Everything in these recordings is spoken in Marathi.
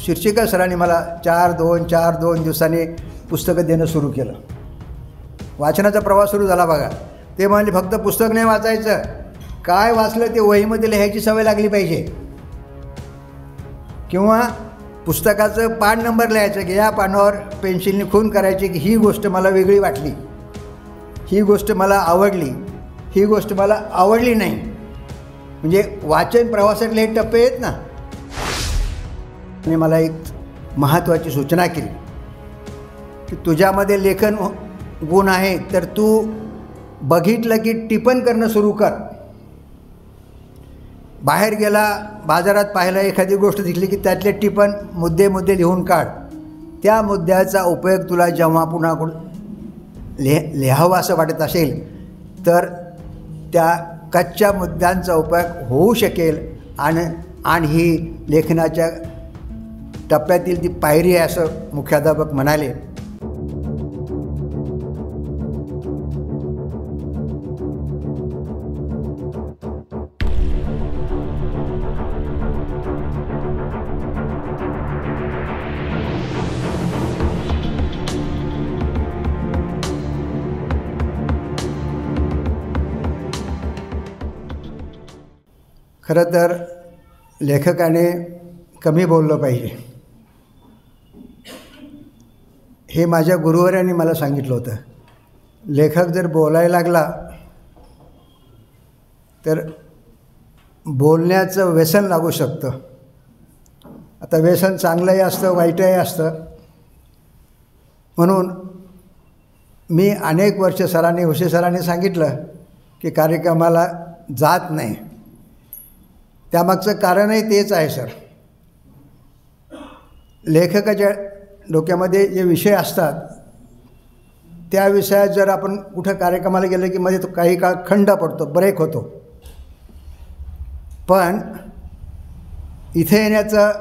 शिर्षीकर सरांनी मला 4-2 दिवसांनी पुस्तकं देणं सुरू केलं. वाचनाचा प्रवास सुरू झाला बघा. ते म्हणले फक्त पुस्तक नाही वाचायचं, काय वाचलं ते वहीमध्ये लिहायची सवय लागली पाहिजे, किंवा पुस्तकाचं पान नंबर लिहायचं की या पानावर पेन्सिलने खून करायची की ही गोष्ट मला वेगळी वाटली, ही गोष्ट मला आवडली, ही गोष्ट मला आवडली नाही. म्हणजे वाचन प्रवासातले हे टप्पे आहेत ना. आणि मला एक महत्त्वाची सूचना केली की तुझ्यामध्ये लेखन गुण आहे तर तू बघितलं की टिपण करणं सुरू कर. बाहेर गेला, बाजारात पाहिलं, एखादी गोष्ट दिसली की त्यातले टिपण मुद्दे लिहून काढ. त्या मुद्द्याचा उपयोग तुला जेव्हा पुन्हा लिहावं असं वाटत असेल तर त्या कच्च्या मुद्द्यांचा उपयोग होऊ शकेल. आणि ही लेखनाच्या टप्प्यातील ती पायरी आहे असं मुख्याध्यापक म्हणाले. खरं तर लेखकाने कमी बोललं पाहिजे हे माझ्या गुरुवर्यांनी मला सांगितलं होतं. लेखक जर बोलायला लागला तर बोलण्याचं व्यसन लागू शकतं. आता व्यसन चांगलंही असतं, वाईटही असतं. म्हणून मी अनेक वर्ष उशे सरांनी सांगितलं की कार्यक्रमाला जात नाही. त्यामागचं कारणही तेच आहे सर. लेखकाच्या डोक्यामध्ये जे विषय असतात त्या विषयात जर आपण कुठं कार्यक्रमाला गेलं की मध्ये तो काही काळ खंड पडतो, ब्रेक होतो. पण इथे येण्याचं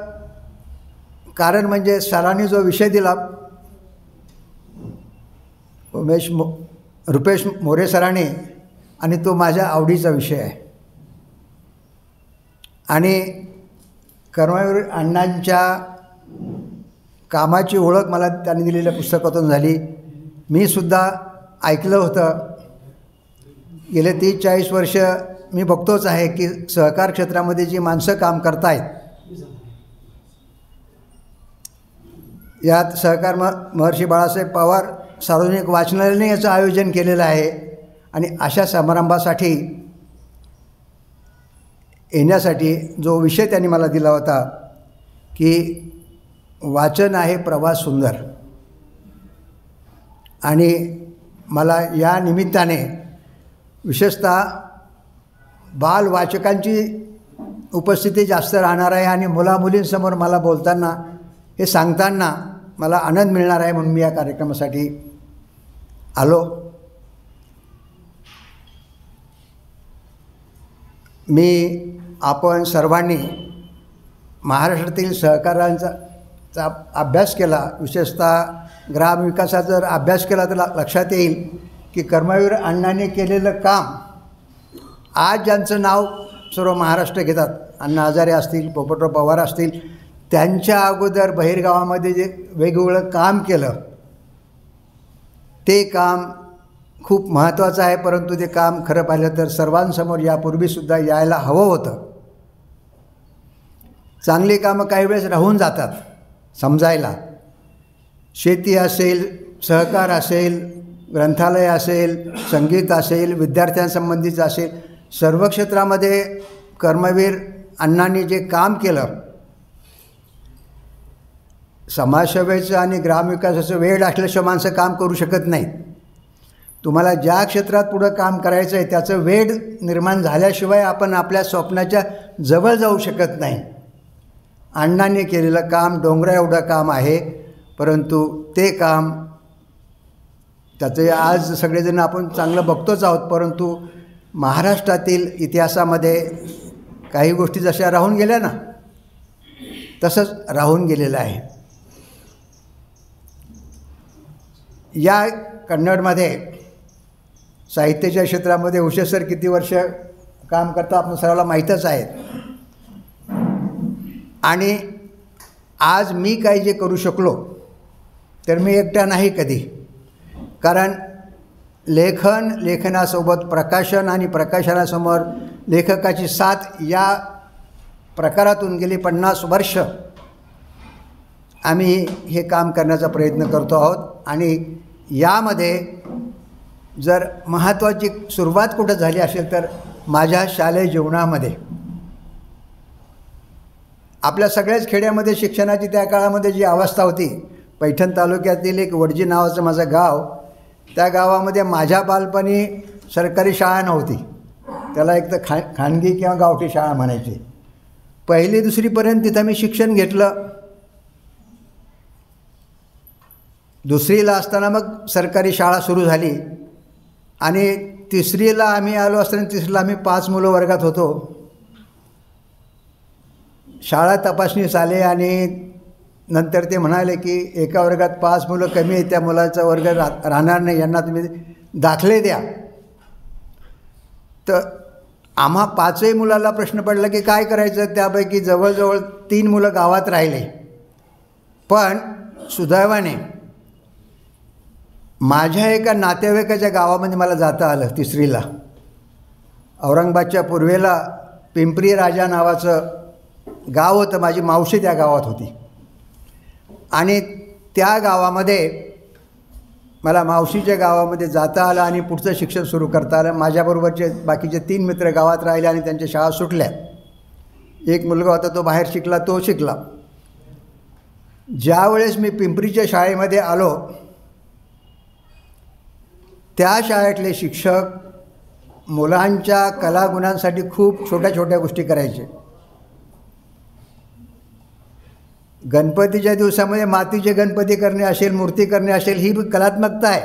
कारण म्हणजे सरांनी जो विषय दिला, रुपेश मोरे सरांनी, आणि तो माझ्या आवडीचा विषय आहे. आणि कर्मवीर अण्णांच्या कामाची ओळख मला त्यांनी दिलेल्या पुस्तकातून झाली. मी सुद्धा ऐकलं होतं. गेले 30-40 वर्ष मी बघतोच आहे की सहकार क्षेत्रामध्ये जी माणसं काम करतायत यात सहकार महर्षी बाळासाहेब पवार सार्वजनिक वाचनालयाने याचं आयोजन केलेलं आहे. आणि अशा समारंभासाठी येण्यासाठी जो विषय त्यांनी मला दिला होता की वाचन आहे प्रवास सुंदर, आणि मला या निमित्ताने विशेषतः बालवाचकांची उपस्थिती जास्त राहणार आहे. आणि मुलामुलींसमोर मला बोलताना, हे सांगताना मला आनंद मिळणार आहे, म्हणून मी या कार्यक्रमासाठी आलो. आपण सर्वांनी महाराष्ट्रातील सहकारांचा अभ्यास केला, विशेषतः ग्रामविकासाचा जर अभ्यास केला तर लक्षात येईल की कर्मवीर अण्णांनी केलेलं काम आज ज्यांचं नाव सर्व महाराष्ट्र घेतात, अण्णा हजारे असतील, पोपटराव पवार असतील, त्यांच्या अगोदर बहिरगावामध्ये जे वेगवेगळं काम केलं ते काम खूप महत्त्वाचं आहे. परंतु ते काम खरं पाहिलं तर सर्वांसमोर यापूर्वीसुद्धा यायला हवं होतं. चांगली कामं काही वेळेस राहून जातात समजायला. शेती असेल, सहकार असेल, ग्रंथालय असेल, संगीत असेल, विद्यार्थ्यांसंबंधीचं असेल, सर्व क्षेत्रामध्ये कर्मवीर अण्णांनी जे काम केलं, समाजसेवेचं आणि ग्रामविकासाचं वेळ असल्याशिवाय माणसं काम करू शकत नाहीत. तुम्हाला ज्या क्षेत्रात पुढं काम करायचं आहे त्याचं वेळ निर्माण झाल्याशिवाय आपण आपल्या स्वप्नाच्या जवळ जाऊ शकत नाही. अण्णांनी केलेलं काम डोंगरा एवढं काम आहे, परंतु ते काम त्याचे आज सगळेजण आपण चांगलं बघतोच आहोत, परंतु महाराष्ट्रातील इतिहासामध्ये काही गोष्टी जशा राहून गेल्या ना तसंच राहून गेलेलं आहे. या कन्नडमध्ये साहित्याच्या क्षेत्रामध्ये उशे सर किती वर्ष काम करतात आपण सर्वांना माहीतच आहे. आणि आज मी काही जे करू शकलो तर मी एकटा नाही कधी, कारण लेखनासोबत प्रकाशन आणि प्रकाशनासमोर लेखकाची साथ या प्रकारातून गेली 50 वर्ष आम्ही हे काम करण्याचा प्रयत्न करतो आहोत. आणि यामध्ये जर महत्त्वाची सुरुवात कुठं झाली असेल तर माझ्या शालेय जीवनामध्ये. आपल्या सगळ्याच खेड्यामध्ये शिक्षणाची त्या काळामध्ये जी अवस्था होती, पैठण तालुक्यातील एक वडजी नावाचं माझं गाव, त्या गावामध्ये माझ्या बालपणी सरकारी शाळा नव्हती. त्याला एक तर खानगी किंवा गावठी शाळा म्हणायची. 1ली 2रीपर्यंत तिथं मी शिक्षण घेतलं. 2रीला असताना मग सरकारी शाळा सुरू झाली आणि 3रीला आम्ही आलो असताना 3रीला आम्ही 5 मुलं वर्गात होतो. शाळा तपासणीस आले आणि नंतर ते म्हणाले की एका वर्गात 5 मुलं कमी आहेत, त्या मुलाचा वर्ग राहणार नाही, यांना तुम्ही दाखले द्या. तर आम्हा 5ही मुलाला प्रश्न पडला की काय करायचं. त्यापैकी जवळजवळ 3 मुलं गावात राहिले. पण सुदैवाने माझ्या एका नातेवाईकाच्या गावामध्ये मला जाता आलं 3रीला. औरंगाबादच्या पूर्वेला पिंपरी राजा नावाचं गाव होतं. माझी मावशी त्या गावात होती आणि त्या गावामध्ये मला मावशीच्या गावामध्ये जाता आलं आणि पुढचं शिक्षण सुरू करता आलं. माझ्याबरोबरचे बाकीचे 3 मित्र गावात राहिले आणि त्यांच्या शाळा सुटल्या. एक मुलगा होता तो बाहेर शिकला, तो शिकला. ज्या वेळेस मी पिंपरीच्या शाळेमध्ये आलो, त्या शाळेतले शिक्षक मुलांच्या कलागुणांसाठी खूप छोट्या छोट्या गोष्टी करायचे. गणपतीच्या दिवसामध्ये मातीचे गणपती करणे असेल, मूर्ती करणे असेल, ही कलात्मकता आहे.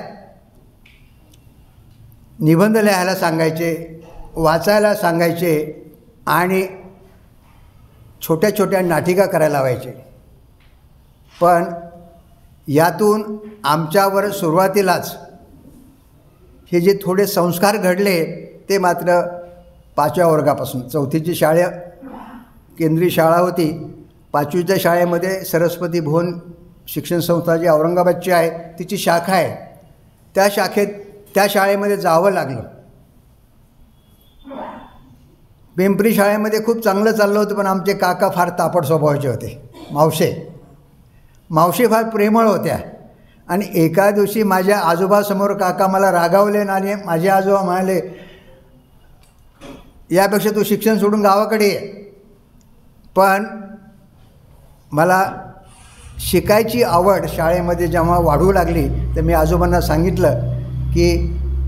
निबंध लिहायला सांगायचे, वाचायला सांगायचे आणि छोट्या छोट्या नाटिका करायला लावायचे. पण यातून आमच्यावर सुरुवातीलाच हे जे थोडे संस्कार घडले ते मात्र 5व्या वर्गापासून. 4थीची शाळा केंद्रीय शाळा होती. 5वीच्या शाळेमध्ये सरस्वती भुवन शिक्षण संस्था जी औरंगाबादची आहे तिची शाखा आहे. त्या शाळेमध्ये जावं लागलं. पिंपरी शाळेमध्ये खूप चांगलं चाललं होतं, पण आमचे काका फार तापट स्वभावाचे होते. मावशी फार प्रेमळ होत्या. आणि एका दिवशी माझ्या आजोबासमोर काका मला रागावले आणि माझे आजोबा म्हणाले, यापेक्षा तू शिक्षण सोडून गावाकडे ये. पण मला शिकायची आवड शाळेमध्ये जेव्हा वाढू लागली तर मी आजोबांना सांगितलं की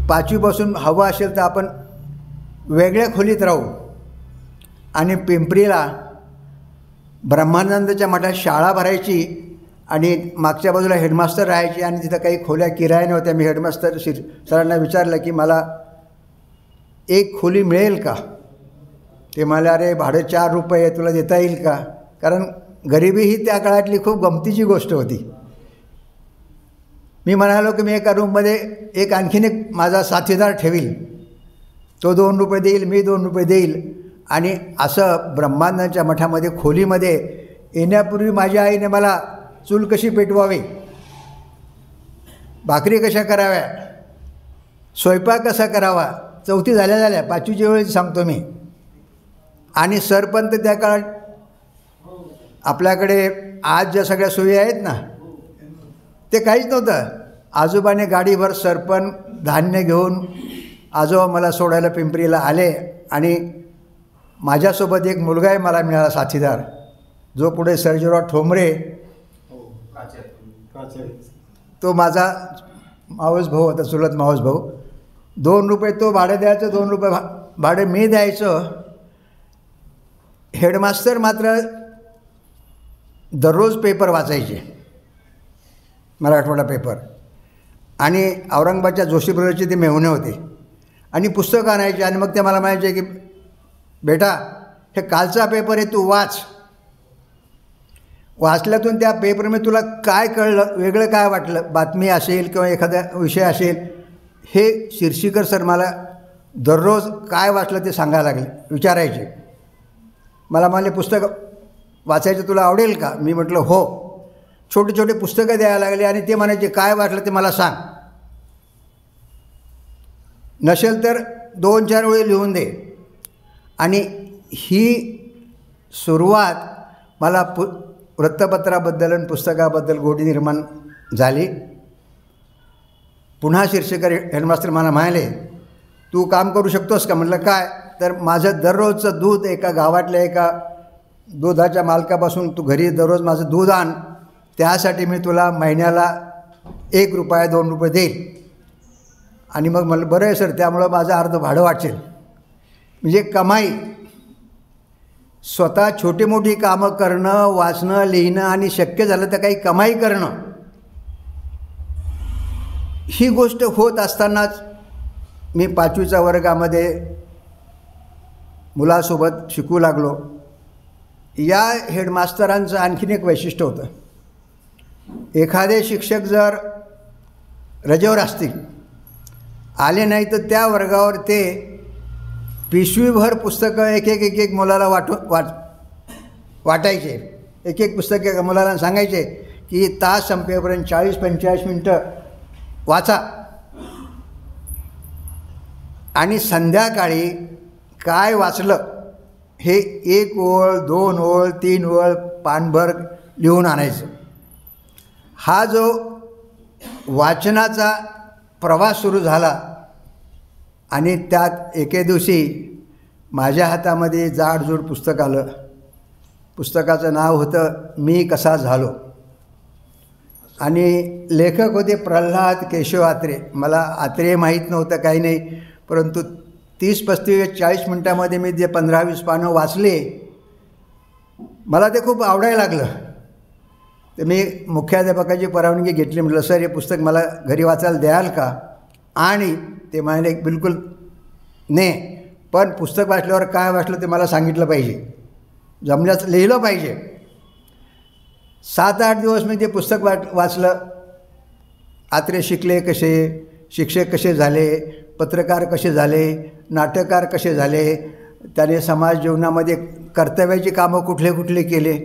5वीपासून हवं असेल तर आपण वेगळ्या खोलीत राहू. आणि पिंपरीला ब्रह्मानंदच्या मठात शाळा भरायची आणि मागच्या बाजूला हेडमास्टर राहायचे आणि तिथं काही खोल्या किराया नव्हत्या. मी हेडमास्टर सरांना विचारलं की मला एक खोली मिळेल का. ते म्हणाले, अरे भाडं 4 रुपये तुला देता येईल का. कारण गरिबी ही त्या काळातली खूप गमतीची गोष्ट होती. मी म्हणालो की मी एका रूममध्ये आणखीन एक माझा साथीदार ठेवील, तो 2 रुपये देईल, मी 2 रुपये देईल. आणि असं ब्रह्मानंदच्या मठामध्ये खोलीमध्ये येण्यापूर्वी माझ्या आईने मला चूल कशी पेटवावी, भाकरी कशा कराव्या, स्वयंपाक कसा करावा, 4थी झाल्या 5वीच्या वेळेस सांगतो मी. आणि सरपंच त्या काळात आपल्याकडे आज ज्या सगळ्या सोयी आहेत ना ते काहीच नव्हतं. आजोबाने गाडीभर सरपण धान्य घेऊन आजोबा मला सोडायला पिंपरीला आले. आणि माझ्यासोबत एक मुलगाही मला मिळाला साथीदार, जो पुढे सर्जेराव ठोंबरे, तो माझा मावस भाऊ होता, चुलत मावस भाऊ. 2 रुपये तो भाडं द्यायचं, 2 रुपये भाडं मी द्यायचं. हेडमास्टर मात्र दररोज पेपर वाचायचे, मराठवाडा पेपर. आणि औरंगाबादच्या जोशी ब्रदर्सचे ते मेहुणे होते आणि पुस्तकं आणायचे. आणि मग ते मला म्हणायचे की बेटा हे कालचा पेपर आहे, तू वाचल्यातून त्या पेपरमध्ये तुला काय कळलं, वेगळं काय वाटलं, बातमी असेल किंवा एखादा विषय असेल, हे शिर्षीकर सर मला दररोज काय वाचलं ते सांगायला लागले, विचारायचे. मला म्हणाले पुस्तक वाचायचं तुला आवडेल का? मी म्हटलं हो. छोटे छोटे पुस्तकं द्यायला लागले आणि ते म्हणायचे काय वाटलं ते मला सांग, नसेल तर 2-4 वेळी लिहून दे. आणि ही सुरुवात मला वृत्तपत्राबद्दल आणि पुस्तकाबद्दल गोडी निर्माण झाली. पुन्हा शिर्षेकर हेडमास्तर मला म्हणाले तू काम करू शकतोस का? म्हटलं काय? तर माझं दररोजचं दूध एका गावातल्या एका दुधाच्या मालकापासून तू घरी दररोज माझं दूध आण, त्यासाठी मी तुला महिन्याला ₹1-2 देईल. आणि मग म्हणलं बरं आहे सर, त्यामुळं माझं अर्ध भाडं वाचेल. म्हणजे कमाई, स्वतः छोटी मोठी कामं करणं, वाचणं, लिहिणं आणि शक्य झालं तर काही कमाई करणं, ही गोष्ट होत असतानाच मी 5वीच्या वर्गामध्ये मुलासोबत शिकू लागलो. या हेडमास्तरांचं आणखीन एक वैशिष्ट्य होतं. एखादे शिक्षक जर रजेवर असतील, आले नाही तर त्या वर्गावर ते पिशवीभर पुस्तकं एक मुलाला वाटायचे. एक पुस्तक एका मुलाला सांगायचे की तास संपेपर्यंत 40-45 मिनटं वाचा. आणि संध्याकाळी काय वाचलं हे 1 ओळ, 2 ओळ, 3 ओळ पानभर लिहून आणायचं. हा जो वाचनाचा प्रवास सुरू झाला आणि त्यात एके दिवशी माझ्या हातामध्ये जाडजूड पुस्तक आलं. पुस्तकाचं नाव होतं मी कसा झालो. आणि लेखक होते प्रल्हाद केशव आत्रे. मला आत्रे माहीत नव्हतं, काही नाही, परंतु 30-35-40 मिनटामध्ये मी जे 15-20 पानं वाचले, मला ते खूप आवडायला लागलं. तर मी मुख्याध्यापकाची परवानगी घेतली. म्हटलं सर हे पुस्तक मला घरी वाचायला द्याल का? आणि ते म्हणाले बिलकुल नाही, पण पुस्तक वाचल्यावर काय वाचलं ते मला सांगितलं पाहिजे, जमल्यास लिहिलं पाहिजे. 7-8 दिवस मी ते पुस्तक वाचलं. आत्रे शिकले कसे, शिक्षक कसे झाले, पत्रकार कसे झाले, नाटककार कसे झाले, त्याने समाज जीवनामध्ये कर्तव्याची कामं कुठले कुठले केले.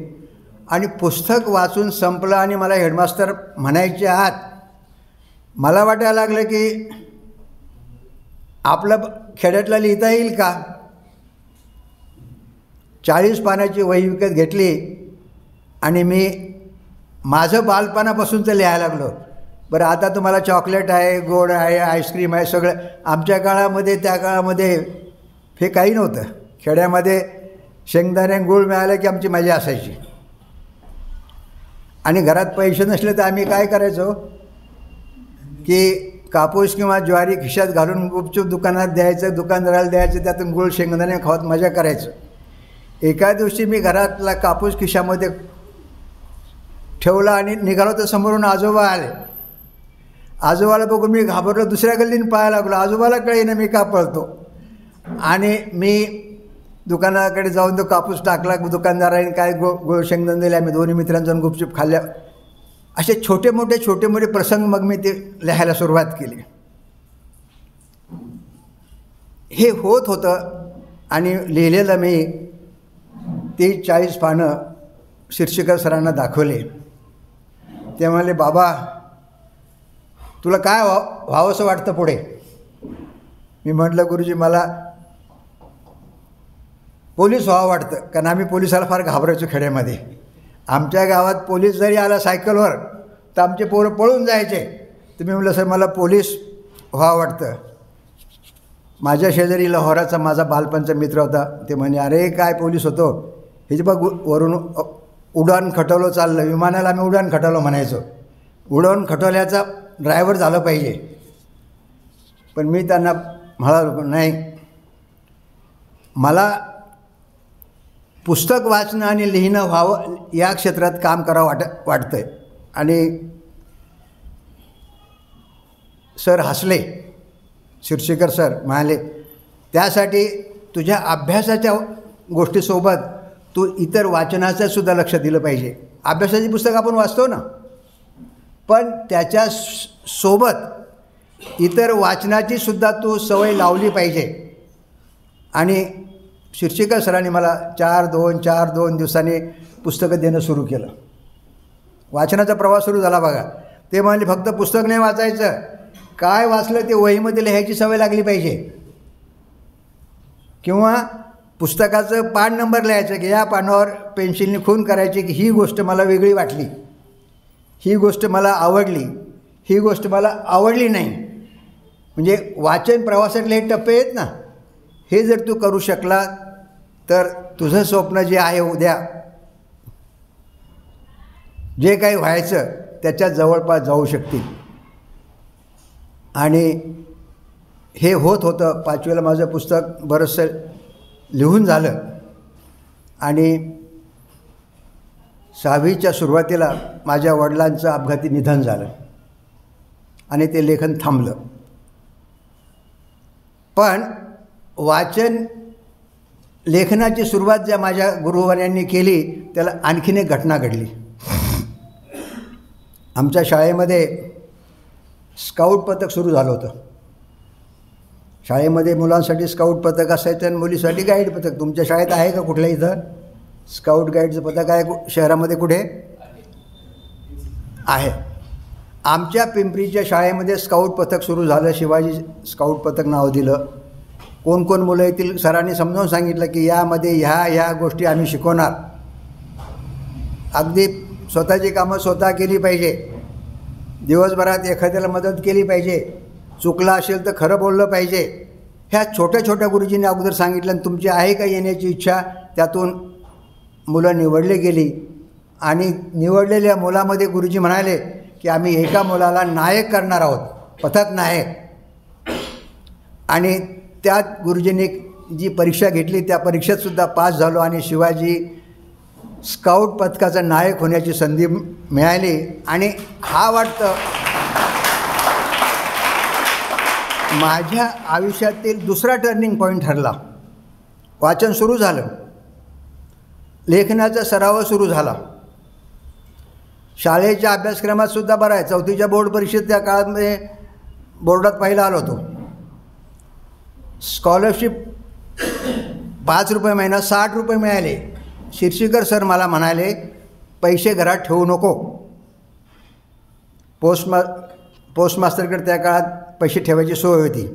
आणि पुस्तक वाचून संपलं आणि मला हेडमास्तर म्हणायचे आत मला वाटायला लागलं की आपलं खेड्यातला लिहिता येईल का? 40 पानाची वही विकत घेतली आणि मी माझं बालपणापासूनचं लिहायला लागलो. बरं आता तुम्हाला चॉकलेट आहे, गोड आहे, आईस्क्रीम आहे, सगळं. आमच्या काळामध्ये, त्या काळामध्ये हे काही नव्हतं. खेड्यामध्ये शेंगदाणे गूळ मिळालं की आमची मजा असायची. आणि घरात पैसे नसले तर आम्ही काय करायचो की कापूस किंवा ज्वारी खिशात घालून गुपचूप दुकानात द्यायचं, दुकानदाराला द्यायचं, त्यातून गूळ शेंगदाणे खावत मजा करायचं. एका दिवशी मी घरातला कापूस खिशामध्ये ठेवला आणि निघालो तर समोरून आजोबा आले. आजोबाला बघून मी घाबरलो, दुसऱ्या गल्लीने पाहायला लागलो. आजोबाला कळेना मी का पळतो. आणि मी दुकानाकडे जाऊन तो कापूस टाकला. दुकानदाराने काय गोळ शेंगदाणे दिले. आम्ही दोन्ही मित्रांनी जाऊन गुपचूप खाल्ल्या. असे छोटे मोठे प्रसंग मग मी ते लिहायला सुरुवात केली. हे होत होतं आणि लिहिलेलं मी 30-40 पानं शिर्षेकर सरांना दाखवले. ते म्हणाले बाबा तुला काय व्हावंसं वाटतं पुढे? मी म्हटलं गुरुजी मला पोलीस व्हावं वाटतं, कारण आम्ही पोलिसाला फार घाबरायचो खेड्यामध्ये. आमच्या गावात पोलीस जरी आला सायकलवर तर आमचे पोरं पळून जायचे. तर मी म्हटलं सर मला पोलीस व्हावं वाटतं. माझ्या शेजारी लाहोराचा माझा बालपणचा मित्र होता. ते म्हणे अरे काय पोलीस होतो, हे बघ वरून उड्डाण खटवलं चाललं, विमानाला आम्ही उड्डाण खटवलं म्हणायचो. उडवून खटवल्याचा ड्रायव्हर झालं पाहिजे. पण मी त्यांना म्हणालो नाही, मला पुस्तक वाचणं आणि लिहिणं व्हावं या क्षेत्रात काम करावं वाटतं आहे. आणि सर हसले, शिर्षेकर सर म्हणाले त्यासाठी तुझ्या अभ्यासाच्या गोष्टीसोबत तू इतर वाचनाचं सुद्धा लक्ष दिलं पाहिजे. अभ्यासाची पुस्तक आपण वाचतो ना, पण त्याच्या सोबत इतर वाचनाची सुद्धा तू सवय लावली पाहिजे. आणि शिर्षेकर सरांनी मला 4-2 दिवसांनी पुस्तकं देणं सुरू केलं. वाचनाचा प्रवास सुरू झाला बघा. ते म्हणाले फक्त पुस्तक नाही वाचायचं, काय वाचलं ते वहीमध्ये लिहायची सवय लागली पाहिजे, किंवा पुस्तकाचं पान नंबर लिहायचं की या पानावर पेन्सिलने खून करायची की ही गोष्ट मला वेगळी वाटली, ही गोष्ट मला आवडली, ही गोष्ट मला आवडली नाही. म्हणजे वाचन प्रवासातले हे टप्पे आहेत ना, हे जर तू करू शकला तर तुझं स्वप्न जे आहे उद्या जे काही व्हायचं त्याच्या जवळपास जाऊ शकतील. आणि हे होत होतं. 5वीला माझं पुस्तक बरंचसं लिहून झालं आणि 6वीच्या सुरुवातीला माझ्या वडिलांचं अपघाती निधन झालं आणि ते लेखन थांबलं. पण वाचन लेखनाची सुरुवात ज्या माझ्या गुरुवर्यांनी केली त्याला आणखीन एक घटना घडली. आमच्या शाळेमध्ये स्काउट पथक सुरू झालं होतं. शाळेमध्ये मुलांसाठी स्काउट पथक असायचं आणि मुलीसाठी गाईड पथक. तुमच्या शाळेत आहे का कुठल्या इथं स्काउट गाईडचं पथक आहे? शहरामध्ये कुठे आहे? आमच्या पिंपरीच्या शाळेमध्ये स्काउट पथक सुरू झालं. शिवाजी स्काउट पथक नाव दिलं. कोण कोण मुलं येतील सरांनी समजावून सांगितलं की यामध्ये ह्या गोष्टी आम्ही शिकवणार. अगदी स्वतःची कामं स्वतः केली पाहिजे, दिवसभरात एखाद्याला मदत केली पाहिजे, चुकलं असेल तर खरं बोललं पाहिजे. ह्या छोट्या छोट्या गुरुजींनी अगोदर सांगितलं आणि तुमची आहे का येण्याची इच्छा. त्यातून मुलं निवडली गेली आणि निवडलेल्या मुलामध्ये गुरुजी म्हणाले की आम्ही एका मुलाला नायक करणार आहोत, पथक नायक. आणि त्यात गुरुजींनी जी परीक्षा घेतली त्या परीक्षेतसुद्धा पास झालो आणि शिवाजी स्काउट पथकाचा नायक होण्याची संधी मिळाली. आणि हा वाटतं माझ्या आयुष्यातील दुसरा टर्निंग पॉईंट ठरला. वाचन सुरू झालं, लेखनाचा सराव सुरू झाला. शाळेच्या अभ्यासक्रमातसुद्धा बरं आहे. 4थीच्या बोर्ड परीक्षेत त्या काळामध्ये बोर्डात पहिला आलो होतो. स्कॉलरशिप 5 रुपये महिना 60 रुपये मिळाले. शिर्षीकर सर मला म्हणाले पैसे घरात ठेवू नको. पोस्ट मास्टरकडे त्या काळात पैसे ठेवायची सोय होती.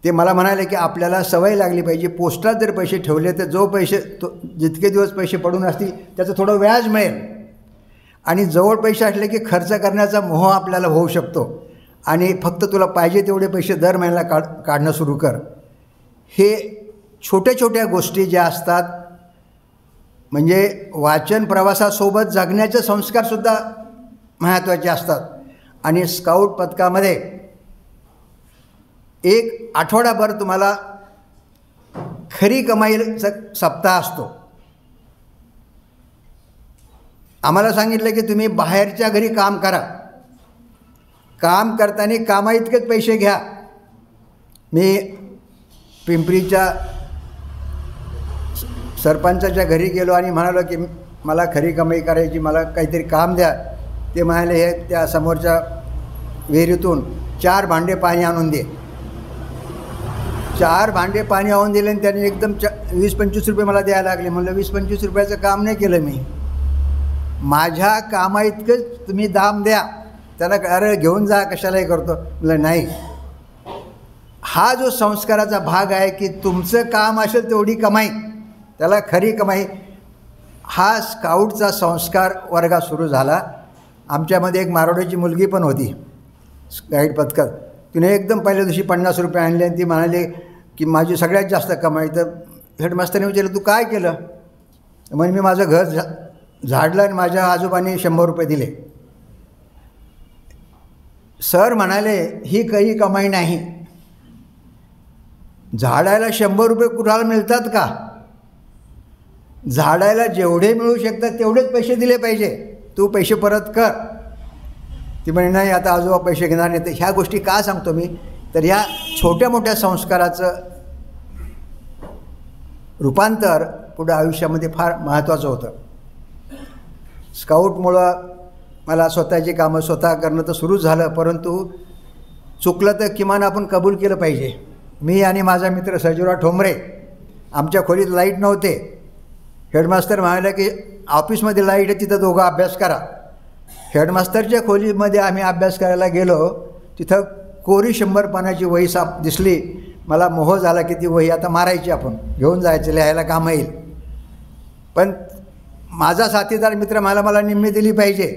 ते मला म्हणाले की आपल्याला सवय लागली पाहिजे, पोस्टात जर पैसे ठेवले तर जितके दिवस पैसे पडून असतील त्याचं थोडं व्याज मिळेल आणि जवळ पैसे असले की खर्च करण्याचा मोह आपल्याला होऊ शकतो आणि फक्त तुला पाहिजे तेवढे पैसे दर महिन्याला काढणं सुरू कर. हे छोट्या छोट्या गोष्टी ज्या असतात म्हणजे वाचन प्रवासासोबत जगण्याचे संस्कारसुद्धा महत्त्वाचे असतात. आणि स्काउट पथकामध्ये एक आठवडाभर तुम्हाला खरी कमाईचा सप्ताह असतो. आम्हाला सांगितलं की तुम्ही बाहेरच्या घरी काम करा, काम करताना कामाइतकेच पैसे घ्या. मी पिंपरीच्या सरपंचाच्या घरी गेलो आणि म्हणालो की मला खरी कमाई करायची, मला काहीतरी काम द्या. ते म्हणाले हे त्या समोरच्या विहिरीतून 4 भांडे पाणी आणून दे. 4 भांडे पाणी आणून दिले आणि त्यांनी एकदम 20-25 रुपये मला द्यायला लागले. म्हणलं 20-25 रुपयाचं काम नाही केलं मी, माझ्या कामाइतकंच तुम्ही दाम द्या. त्याला अरे घेऊन जा कशालाही करतो. म्हणलं नाही. हा जो संस्काराचा भाग आहे की तुमचं काम असेल तेवढी कमाई, त्याला खरी कमाई, हा स्काउटचा संस्कार वर्गात सुरू झाला. आमच्यामध्ये एक मारवाड्याची मुलगी पण होती गाईड पथकात. तिने एकदम पहिल्या दिवशी 50 रुपये आणले आणि ती म्हणाली की माझी सगळ्यात जास्त कमाई. तर हेडमास्टरने विचारलं तू काय केलं? म्हणजे मी माझं घर झाडलं आणि माझ्या आजोबांनी 100 रुपये दिले. सर म्हणाले ही काही कमाई नाही, झाडायला 100 रुपये कुणाला मिळतात का? झाडायला जेवढे मिळू शकतात तेवढेच पैसे दिले पाहिजे, तू पैसे परत कर. ती म्हणे नाही आता आजोबा पैसे घेणार नाही. तर ह्या गोष्टी का सांगतो मी, तर ह्या छोट्या मोठ्या संस्काराचं रूपांतर पुढं आयुष्यामध्ये फार महत्त्वाचं होतं. स्काउटमुळं मला स्वतःची कामं स्वतः करणं तर सुरूच झालं, परंतु चुकलं तर किमान आपण कबूल केलं पाहिजे. मी आणि माझा मित्र सर्जीराव ठोंबरे, आमच्या खोलीत लाईट नव्हते. हेडमास्टर म्हणाले की ऑफिसमध्ये लाईट आहे तिथं दोघं अभ्यास करा. हेडमास्टरच्या खोलीमध्ये आम्ही अभ्यास करायला गेलो. तिथं कोरी 100 पानाची वही साप दिसली. मला मोह झाला की ती वही आता मारायची, आपण घेऊन जायचं, लिहायला काम येईल. पण माझा साथीदार मित्र मला निम्मी दिली पाहिजे.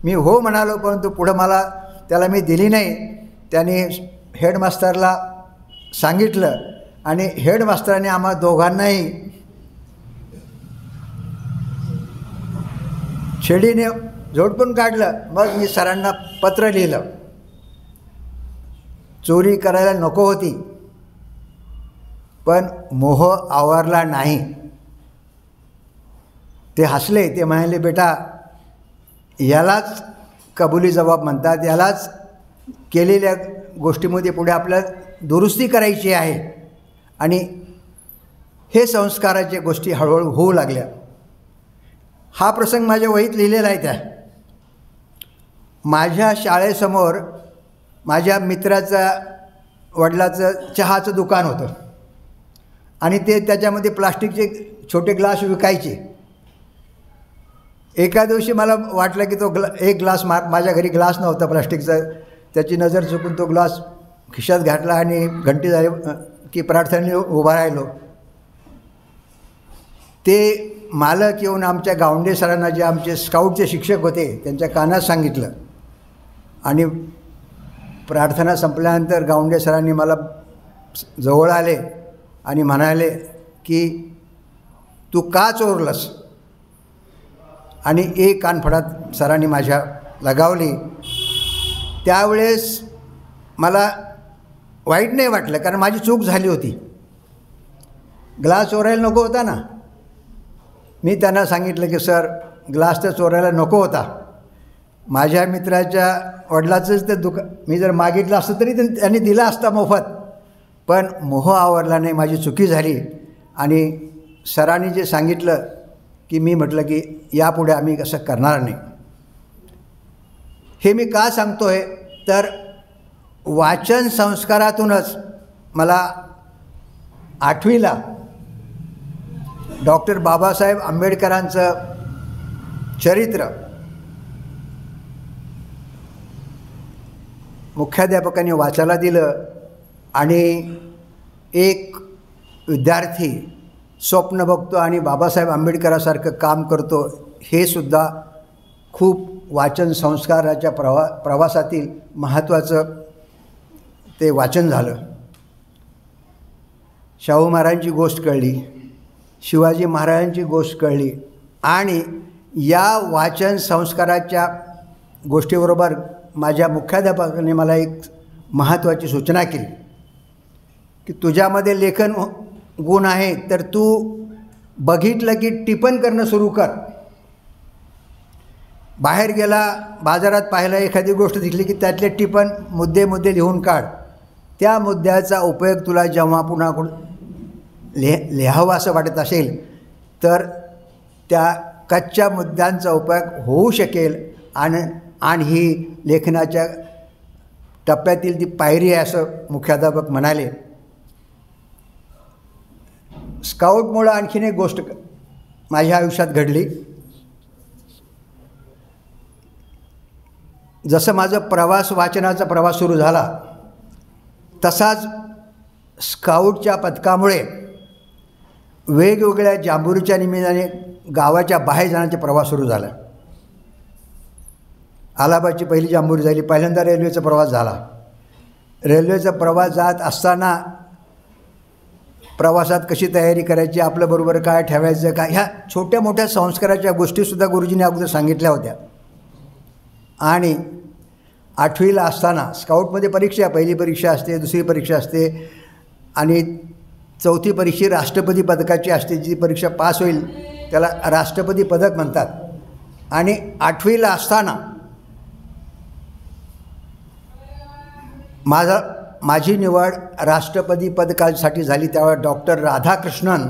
मी हो म्हणालो, परंतु पुढं त्याला मी दिली नाही. त्याने हेडमास्टरला सांगितलं आणि हेडमास्टरांनी आम्हा दोघांनाही छेडीने झोडपून काढलं. मग मी सरांना पत्र लिहिलं. चोरी करायला नको होती, पण मोह आवरला नाही. ते हसले. ते म्हणाले, बेटा यालाच कबुली जबाब म्हणतात, यालाच केलेल्या गोष्टीमध्ये पुढे आपल्याला दुरुस्ती करायची आहे. आणि हे संस्काराच्या गोष्टी हळूहळू होऊ लागल्या. हा प्रसंग माझ्या वहीत लिहिलेला आहे. त्या माझ्या शाळेसमोर माझ्या मित्राचा वडिलाचं चहाचं दुकान होतं आणि ते त्याच्यामध्ये प्लास्टिकचे छोटे ग्लास विकायचे. एका दिवशी मला वाटलं की तो एक ग्लास माझ्या घरी ग्लास नव्हता प्लास्टिकचा. त्याची नजर चुकून तो ग्लास खिशात घातला आणि घंटी झाली की प्रार्थनेने उभा राहिलो. ते मालक येऊन आमच्या गावंडे सरांना, जे आमचे स्काउटचे शिक्षक होते, त्यांच्या कानात सांगितलं. आणि प्रार्थना संपल्यानंतर गावंडे सरांनी मला जवळ आले आणि म्हणाले की तू का चोरलंस. आणि एक कानफडात सरांनी माझ्या लगावली. त्यावेळेस मला वाईट नाही वाटलं, कारण माझी चूक झाली होती. ग्लास चोरायला नको होता ना. मी त्यांना सांगितलं की सर, ग्लास तर चोरायला नको होता. माझ्या मित्राच्या वडिलाचंच ते मी जर मागितलं असतं तरी त्यांनी दिला असता मोफत. पण मोह आवरला नाही, माझी चुकी झाली. आणि सरांनी जे सांगितलं की मी म्हटलं की यापुढे आम्ही असं करणार नाही. हे मी का सांगतो आहे तर वाचन संस्कारातूनच मला 8वीला डॉक्टर बाबासाहेब आंबेडकरांचं चरित्र मुख्याध्यापकांनी वाचायला दिलं. आणि एक विद्यार्थी स्वप्न बघतो आणि बाबासाहेब आंबेडकरांसारखं काम करतो, हे सुद्धा खूप वाचन संस्काराच्या प्रवासातील महत्त्वाचं ते वाचन झालं. शाहू महाराजांची गोष्ट कळली, शिवाजी महाराजांची गोष्ट कळली. आणि या वाचन संस्काराच्या गोष्टीबरोबर माझ्या मुख्याध्यापकाने मला एक महत्त्वाची सूचना केली की तुझ्यामध्ये लेखन गुण आहे, तर तू बघितलं की टिपण करणं सुरू कर. बाहेर गेला, बाजारात पाहिला, एखादी गोष्ट दिसली की त्यातले टिपण मुद्दे लिहून काढ. त्या मुद्द्याचा उपयोग तुला जेव्हा पुन्हा लिहावं असं वाटत असेल तर त्या कच्च्या मुद्द्यांचा उपयोग होऊ शकेल. आणि ही लेखनाच्या टप्प्यातील ती पायरी आहे असं मुख्याध्यापक म्हणाले. स्काउटमुळं आणखीन एक गोष्ट माझ्या आयुष्यात घडली. जसं माझं वाचनाचा प्रवास सुरू झाला, तसाच स्काउटच्या पथकामुळे वेगवेगळ्या जांभुरीच्या निमित्ताने गावाच्या बाहेर जाण्याचा प्रवास सुरू झाला. अलाहाबादची पहिली जांभुरी झाली. पहिल्यांदा रेल्वेचा प्रवास झाला. रेल्वेचा प्रवास जात असताना प्रवासात कशी तयारी करायची, आपलं बरोबर काय ठेवायचं, काय, ह्या छोट्या मोठ्या संस्काराच्या गोष्टीसुद्धा गुरुजींनी अगोदर सांगितल्या होत्या. आणि 8वीला असताना स्काउटमध्ये परीक्षा, पहिली परीक्षा असते, दुसरी परीक्षा असते आणि चौथी परीक्षा राष्ट्रपती पदकाची असते. जी परीक्षा पास होईल त्याला राष्ट्रपती पदक म्हणतात. आणि 8वीला असताना माझी निवड राष्ट्रपती पदकासाठी झाली. त्यावेळेस डॉक्टर राधाकृष्णन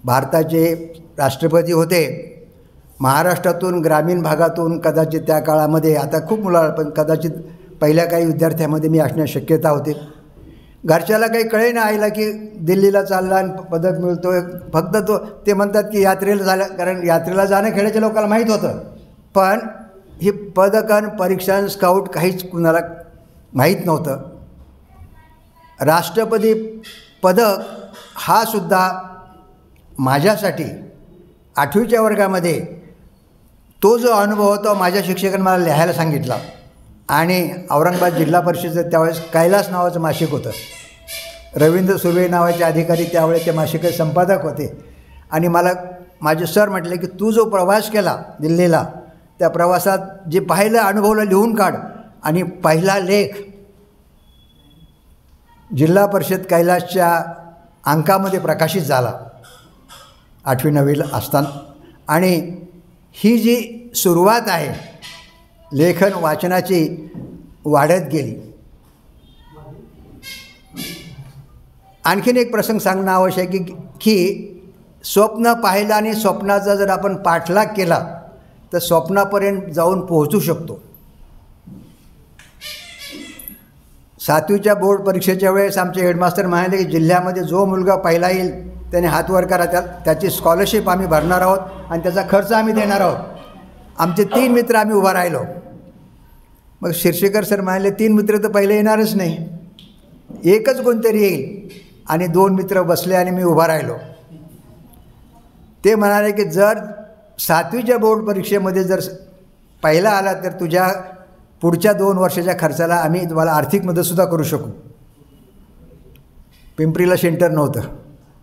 भारताचे राष्ट्रपती होते. महाराष्ट्रातून, ग्रामीण भागातून कदाचित त्या काळामध्ये, आता खूप मुलं, पण कदाचित पहिल्या काही विद्यार्थ्यांमध्ये मी असण्याची शक्यता होते. घरच्याला काही कळे ना आईला की दिल्लीला चालला आणि पदक मिळतो आहे. फक्त ते म्हणतात की यात्रेला झालं, कारण यात्रेला जाणं खेड्याच्या लोकांना माहीत होतं. पण ही पदकन परीक्षण स्काउट काहीच कुणाला माहीत नव्हतं. राष्ट्रपती पदक हा सुद्धा माझ्यासाठी 8वीच्या वर्गामध्ये तो जो अनुभव होता माझ्या शिक्षकांनी मला लिहायला सांगितला. आणि औरंगाबाद जिल्हा परिषदेचं त्यावेळेस कैलास नावाचं मासिक होतं. रवींद्र सुर्वे नावाचे अधिकारी त्यावेळेस ते मासिकाचे संपादक होते. आणि मला माझे सर म्हटले की तू जो प्रवास केला दिल्लीला, त्या प्रवासात जे पाहिलं अनुभवलं लिहून काढ. आणि पहिला लेख जिल्हा परिषद कैलासच्या अंकामध्ये प्रकाशित झाला 8वी 9वीला असताना. आणि ही जी सुरुवात आहे लेखन वाचनाची वाढत गेली. आणखीन एक प्रसंग सांगणं आवश्यक आहे की स्वप्न पाहिलं आणि स्वप्नाचा जर आपण पाठलाग केला तर स्वप्नापर्यंत जाऊन पोहोचू शकतो. 7वीच्या बोर्ड परीक्षेच्या वेळेस आमचे हेडमास्टर म्हणाले की जिल्ह्यामध्ये जो मुलगा पहिला येईल त्याने हात वर करा, त्याची स्कॉलरशिप आम्ही भरणार आहोत आणि त्याचा खर्च आम्ही देणार आहोत. आमचे 3 मित्र आम्ही उभा राहिलो. मग शिरशेकर सर म्हणाले 3 मित्र तर पहिले येणारच नाही, एकच कोणतरी येईल. आणि 2 मित्र बसले आणि मी उभा राहिलो. ते म्हणाले की जर 7वीच्या बोर्ड परीक्षेमध्ये जर पहिला आला तर तुझ्या पुढच्या 2 वर्षाच्या खर्चाला आम्ही तुम्हाला आर्थिक मदतसुद्धा करू शकू. पिंपरीला सेंटर नव्हतं.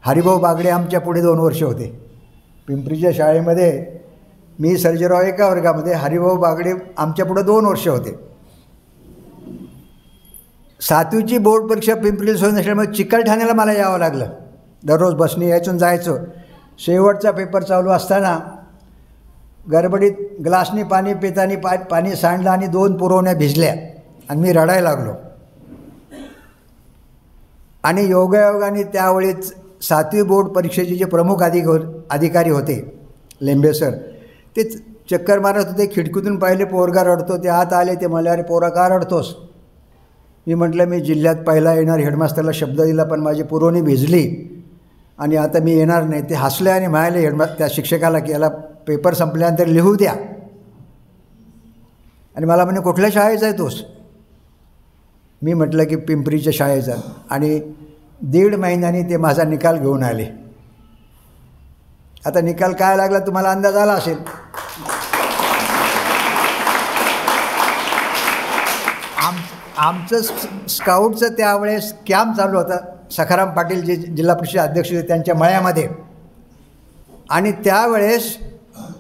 हरिभाऊ बागडे आमच्या पुढे 2 वर्ष होते. पिंपरीच्या शाळेमध्ये मी सर्जेराव एका वर्गामध्ये, हरिभाऊ बागडे आमच्या पुढे 2 वर्ष होते. 7वीची बोर्ड परीक्षा पिंपरीला सोय नसल्यामुळे चिकलठाण्याला मला यावं लागलं. दररोज बसने यायचून जायचं. शेवटचा पेपर चालू असताना गडबडीत ग्लासनी पाणी पितानी पाणी सांडलं आणि 2 पुरवण्या भिजल्या आणि मी रडायला लागलो. आणि योगायोगाने त्यावेळेस 7वी बोर्ड परीक्षेचे जे प्रमुख अधिकारी होते लेंबे सर, ते चक्कर मारत होते. खिडकीतून पाहिले पोरगा रडतो, ते आत आले. ते मला अरे पोरा का रडतोस? मी म्हटलं मी जिल्ह्यात पहिला येणार हेडमास्टरला शब्द दिला, पण माझी पुरवणी भिजली आणि आता मी येणार नाही. ते हसले आणि म्हणाले त्या शिक्षकाला की याला पेपर संपल्यानंतर लिहू द्या. आणि मला म्हणे कुठल्या शाळेचा आहे तोस? मी म्हटलं की पिंपरीच्या शाळेचा. आणि 1.5 महिन्यांनी ते माझा निकाल घेऊन आले. आता निकाल काय लागला तुम्हाला अंदाज आला असेल. आमचं स्काउटचं त्यावेळेस कॅम्प चालू होता. सखाराम पाटील जे जिल्हा परिषद अध्यक्ष होते त्यांच्या मळ्यामध्ये. आणि त्यावेळेस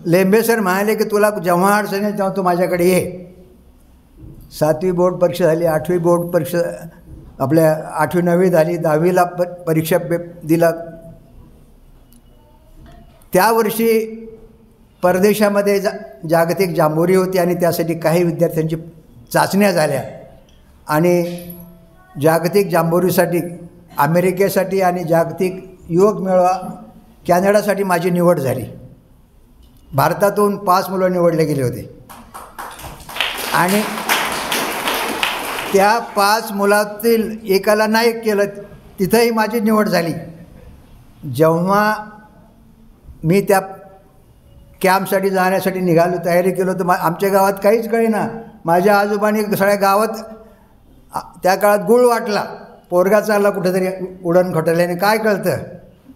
लेंबे सर म्हणाले की तुला जेव्हा अडचण आहे तेव्हा तू माझ्याकडे ये. 7वी बोर्ड परीक्षा झाली, 8वी बोर्ड परीक्षा आपल्या 8वी 9वी झाली, 10वीला परीक्षा दिला. त्या वर्षी परदेशामध्ये जागतिक जांभोरी होती आणि त्यासाठी काही विद्यार्थ्यांची चाचण्या झाल्या. आणि जागतिक जांभोरीसाठी अमेरिकेसाठी आणि जागतिक युवक मेळावा कॅनडासाठी माझी निवड झाली. भारतातून 5 मुलं निवडले गेले होते. आणि त्या 5 मुलातील एकाला नायक केलं, तिथंही माझी निवड झाली. जेव्हा मी त्या कॅम्पसाठी जाण्यासाठी निघालो, तयारी केलो, तर आमच्या गावात काहीच कळेना. माझ्या आजोबांनी सगळ्या गावात त्या काळात गुळ वाटला. पोरगा चालला कुठेतरी उडण खटल्याने, काय कळतं.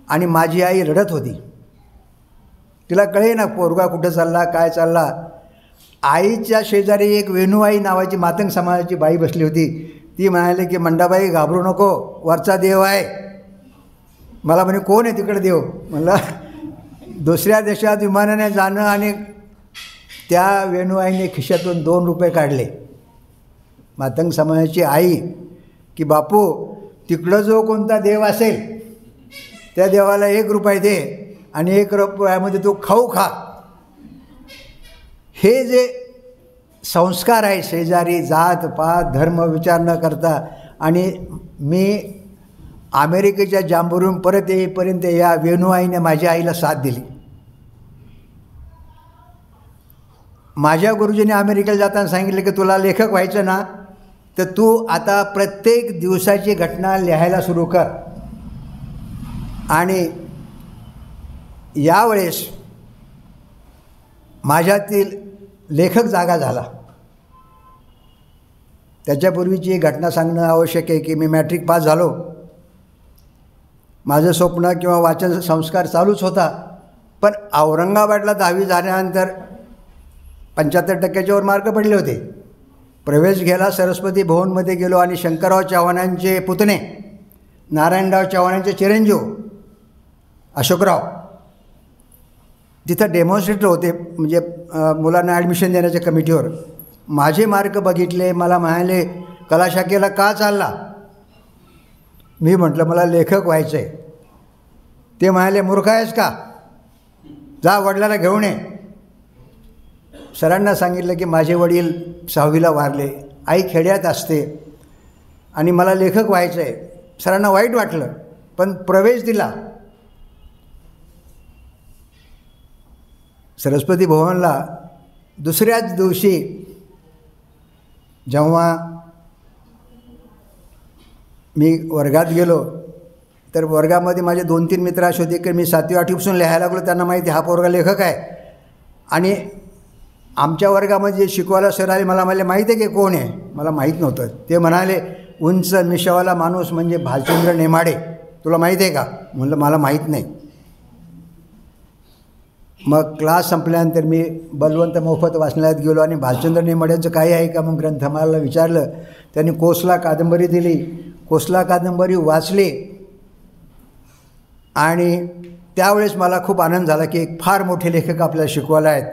आणि माझी आई रडत होती. तिला कळे ना पोरगा कुठं चालला, काय चालला. आईच्या शेजारी एक वेणूबाई नावाची मातंग समाजाची बाई बसली होती. ती म्हणाली की मंडाबाई घाबरू नको, वरचा देव आहे. मला म्हणे कोण आहे तिकडे देव? म्हणलं दुसऱ्या देशात विमानाने जाणं. आणि त्या वेणूबाईने खिशातून 2 रुपये काढले. मातंग समाजाची आई की बापू तिकडं जो कोणता देव असेल त्या देवाला 1 रुपये दे आणि 1 रुपयामध्ये तो खाऊ खा. हे जे संस्कार आहे, शेजारी जात पात धर्म विचार न करता. आणि मी अमेरिकेच्या जांभूरून परत येईपर्यंत या वेणूआईने माझ्या आईला साथ दिली. माझ्या गुरुजींनी अमेरिकेला जाताना सांगितलं की तुला लेखक व्हायचं ना तर तू आता प्रत्येक दिवसाची घटना लिहायला सुरू कर. आणि यावेळेस माझ्यातील लेखक जागा झाला. त्याच्यापूर्वीची एक घटना सांगणं आवश्यक आहे की मी मॅट्रिक पास झालो. माझं स्वप्न किंवा वाचन संस्कार चालूच होता, पण औरंगाबादला 10वी झाल्यानंतर 75% वर मार्क पडले होते. प्रवेश घ्यायला सरस्वती भवनमध्ये गेलो आणि शंकरराव चव्हाणांचे पुतणे, नारायणराव चव्हाणांचे चिरंजीव अशोकराव तिथं डेमॉन्स्ट्रेटर होते, म्हणजे मुलांना ॲडमिशन देण्याच्या कमिटीवर. माझे मार्क बघितले, मला म्हणाले कला शाखेला का चालला. मी म्हटलं मला लेखक व्हायचं आहे. ते म्हणाले मूर्ख आहेस का, जा वडिलाला घेऊन ये. सरांना सांगितलं की माझे वडील 6वीला वारले, आई खेड्यात असते आणि मला लेखक व्हायचं आहे. सरांना वाईट वाटलं, पण प्रवेश दिला. सरस्वती भवनला दुसऱ्याच दिवशी जेव्हा मी वर्गात गेलो तर वर्गामध्ये माझे 2-3 मित्र असे होते की मी 7वी-8वीपासून लिहायला लागलो. त्यांना माहिती हा पोरगा लेखक आहे. आणि आमच्या वर्गामध्ये जे शिकवायला सर आले, मला म्हणाले माहीत आहे की कोण आहे. मला माहीत नव्हतं. ते म्हणाले उंच मिशावाला माणूस म्हणजे भालचंद्र नेमाडे, तुला माहीत आहे का. म्हणलं मला माहीत नाही. मग क्लास संपल्यानंतर मी बलवंत मोफत वाचनालयात गेलो आणि भालचंद्र नेमाड्यांचं काही आहे का मग ग्रंथमाला विचारलं. त्यांनी कोसला कादंबरी दिली. कोसला कादंबरी वाचली आणि त्यावेळेस मला खूप आनंद झाला की एक फार मोठे लेखक आपल्याला शिकवायला आहेत.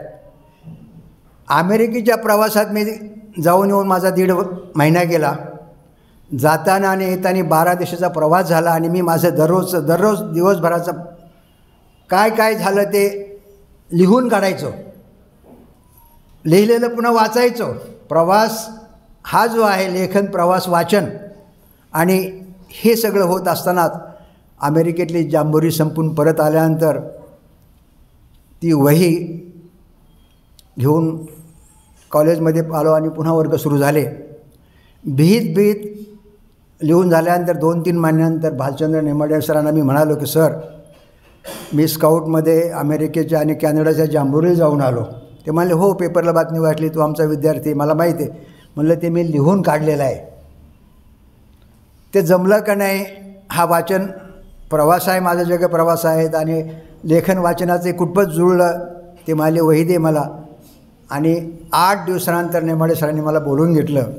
अमेरिकेच्या प्रवासात मी जाऊन येऊन माझा 1.5 महिना गेला. जाताना आणि येताना 12 देशाचा प्रवास झाला आणि मी माझं दररोज दिवसभराचं काय काय झालं ते लिहून काढायचो. लिहिलेलं पुन्हा वाचायचो. प्रवास हा जो आहे लेखन, प्रवास, वाचन आणि हे सगळं होत असताना अमेरिकेतली जांबोरी संपून परत आल्यानंतर ती वही घेऊन कॉलेजमध्ये आलो आणि पुन्हा वर्ग सुरू झाले. भीत लिहून झाल्यानंतर 2-3 महिन्यानंतर भालचंद्र नेमाडे सरांना मी म्हणालो की सर मी स्काउटमध्ये अमेरिकेच्या आणि कॅनडाच्या जांबोरीला जाऊन आलो. ते म्हणाले हो, पेपरला बातमी वाटली, तू आमचा विद्यार्थी, मला माहिती आहे. म्हणलं ते मी लिहून काढलेलं आहे. ते जमलं का नाही. हा वाचन प्रवास आहे, माझा जग प्रवास आहेत आणि लेखन वाचनाचे कुठपत जुळलं. ते म्हणाले वही दे मला. आणि 8 दिवसानंतर नेमाडे सरांनी मला बोलवून घेतलं.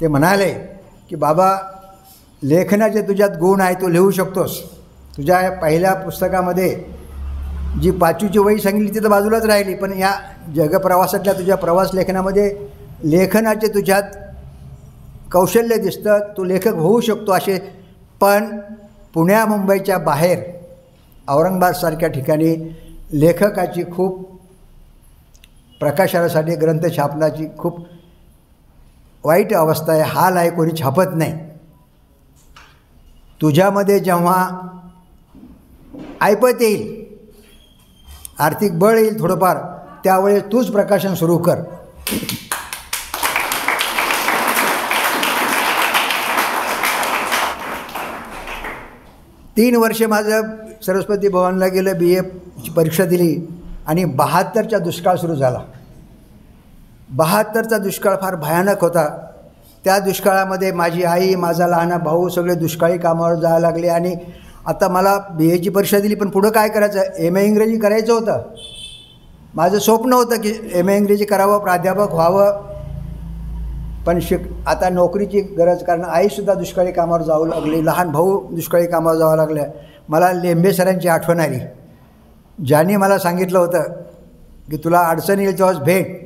ते म्हणाले की बाबा लेखनाचे तुझ्यात गुण आहे, तू लिहू शकतोस. तुझ्या पहिल्या पुस्तकामध्ये जी 5वीची वही सांगितली ती तर बाजूलाच राहिली, पण या जगप्रवासातल्या तुझ्या प्रवास लेखनामध्ये लेखनाचे तुझ्यात कौशल्य दिसतं, तू लेखक होऊ शकतो असे. पण पुण्या मुंबईच्या बाहेर औरंगाबादसारख्या ठिकाणी लेखकाची खूप प्रकाशनासाठी ग्रंथ छापण्याची खूप वाईट अवस्था आहे, हाल आहे, कोणी छापत नाही. तुझ्यामध्ये जेव्हा ऐपत येईल, आर्थिक बळ येईल थोडंफार, त्यावेळेस तूच प्रकाशन सुरू कर. तीन वर्षे माझं सरस्वती भवनला गेलं, BAची परीक्षा दिली आणि 72चा दुष्काळ सुरू झाला. 72चा दुष्काळ फार भयानक होता. त्या दुष्काळामध्ये माझी आई, माझा लहान भाऊ सगळे दुष्काळी कामावर जायला लागले. आणि आता मला BAची परीक्षा दिली, पण पुढं काय करायचं, MA इंग्रजी करायचं होतं. माझं स्वप्न होतं की MA इंग्रजी करावं, प्राध्यापक व्हावं. पण आता नोकरीची गरज, कारण आईसुद्धा दुष्काळी कामावर जाऊ लागली, लहान भाऊ दुष्काळी कामावर जावं लागल्या. मला लेंबे सरांची आठवण आली, ज्यांनी मला सांगितलं होतं की तुला अडचण येईल तेव्हाच भेट.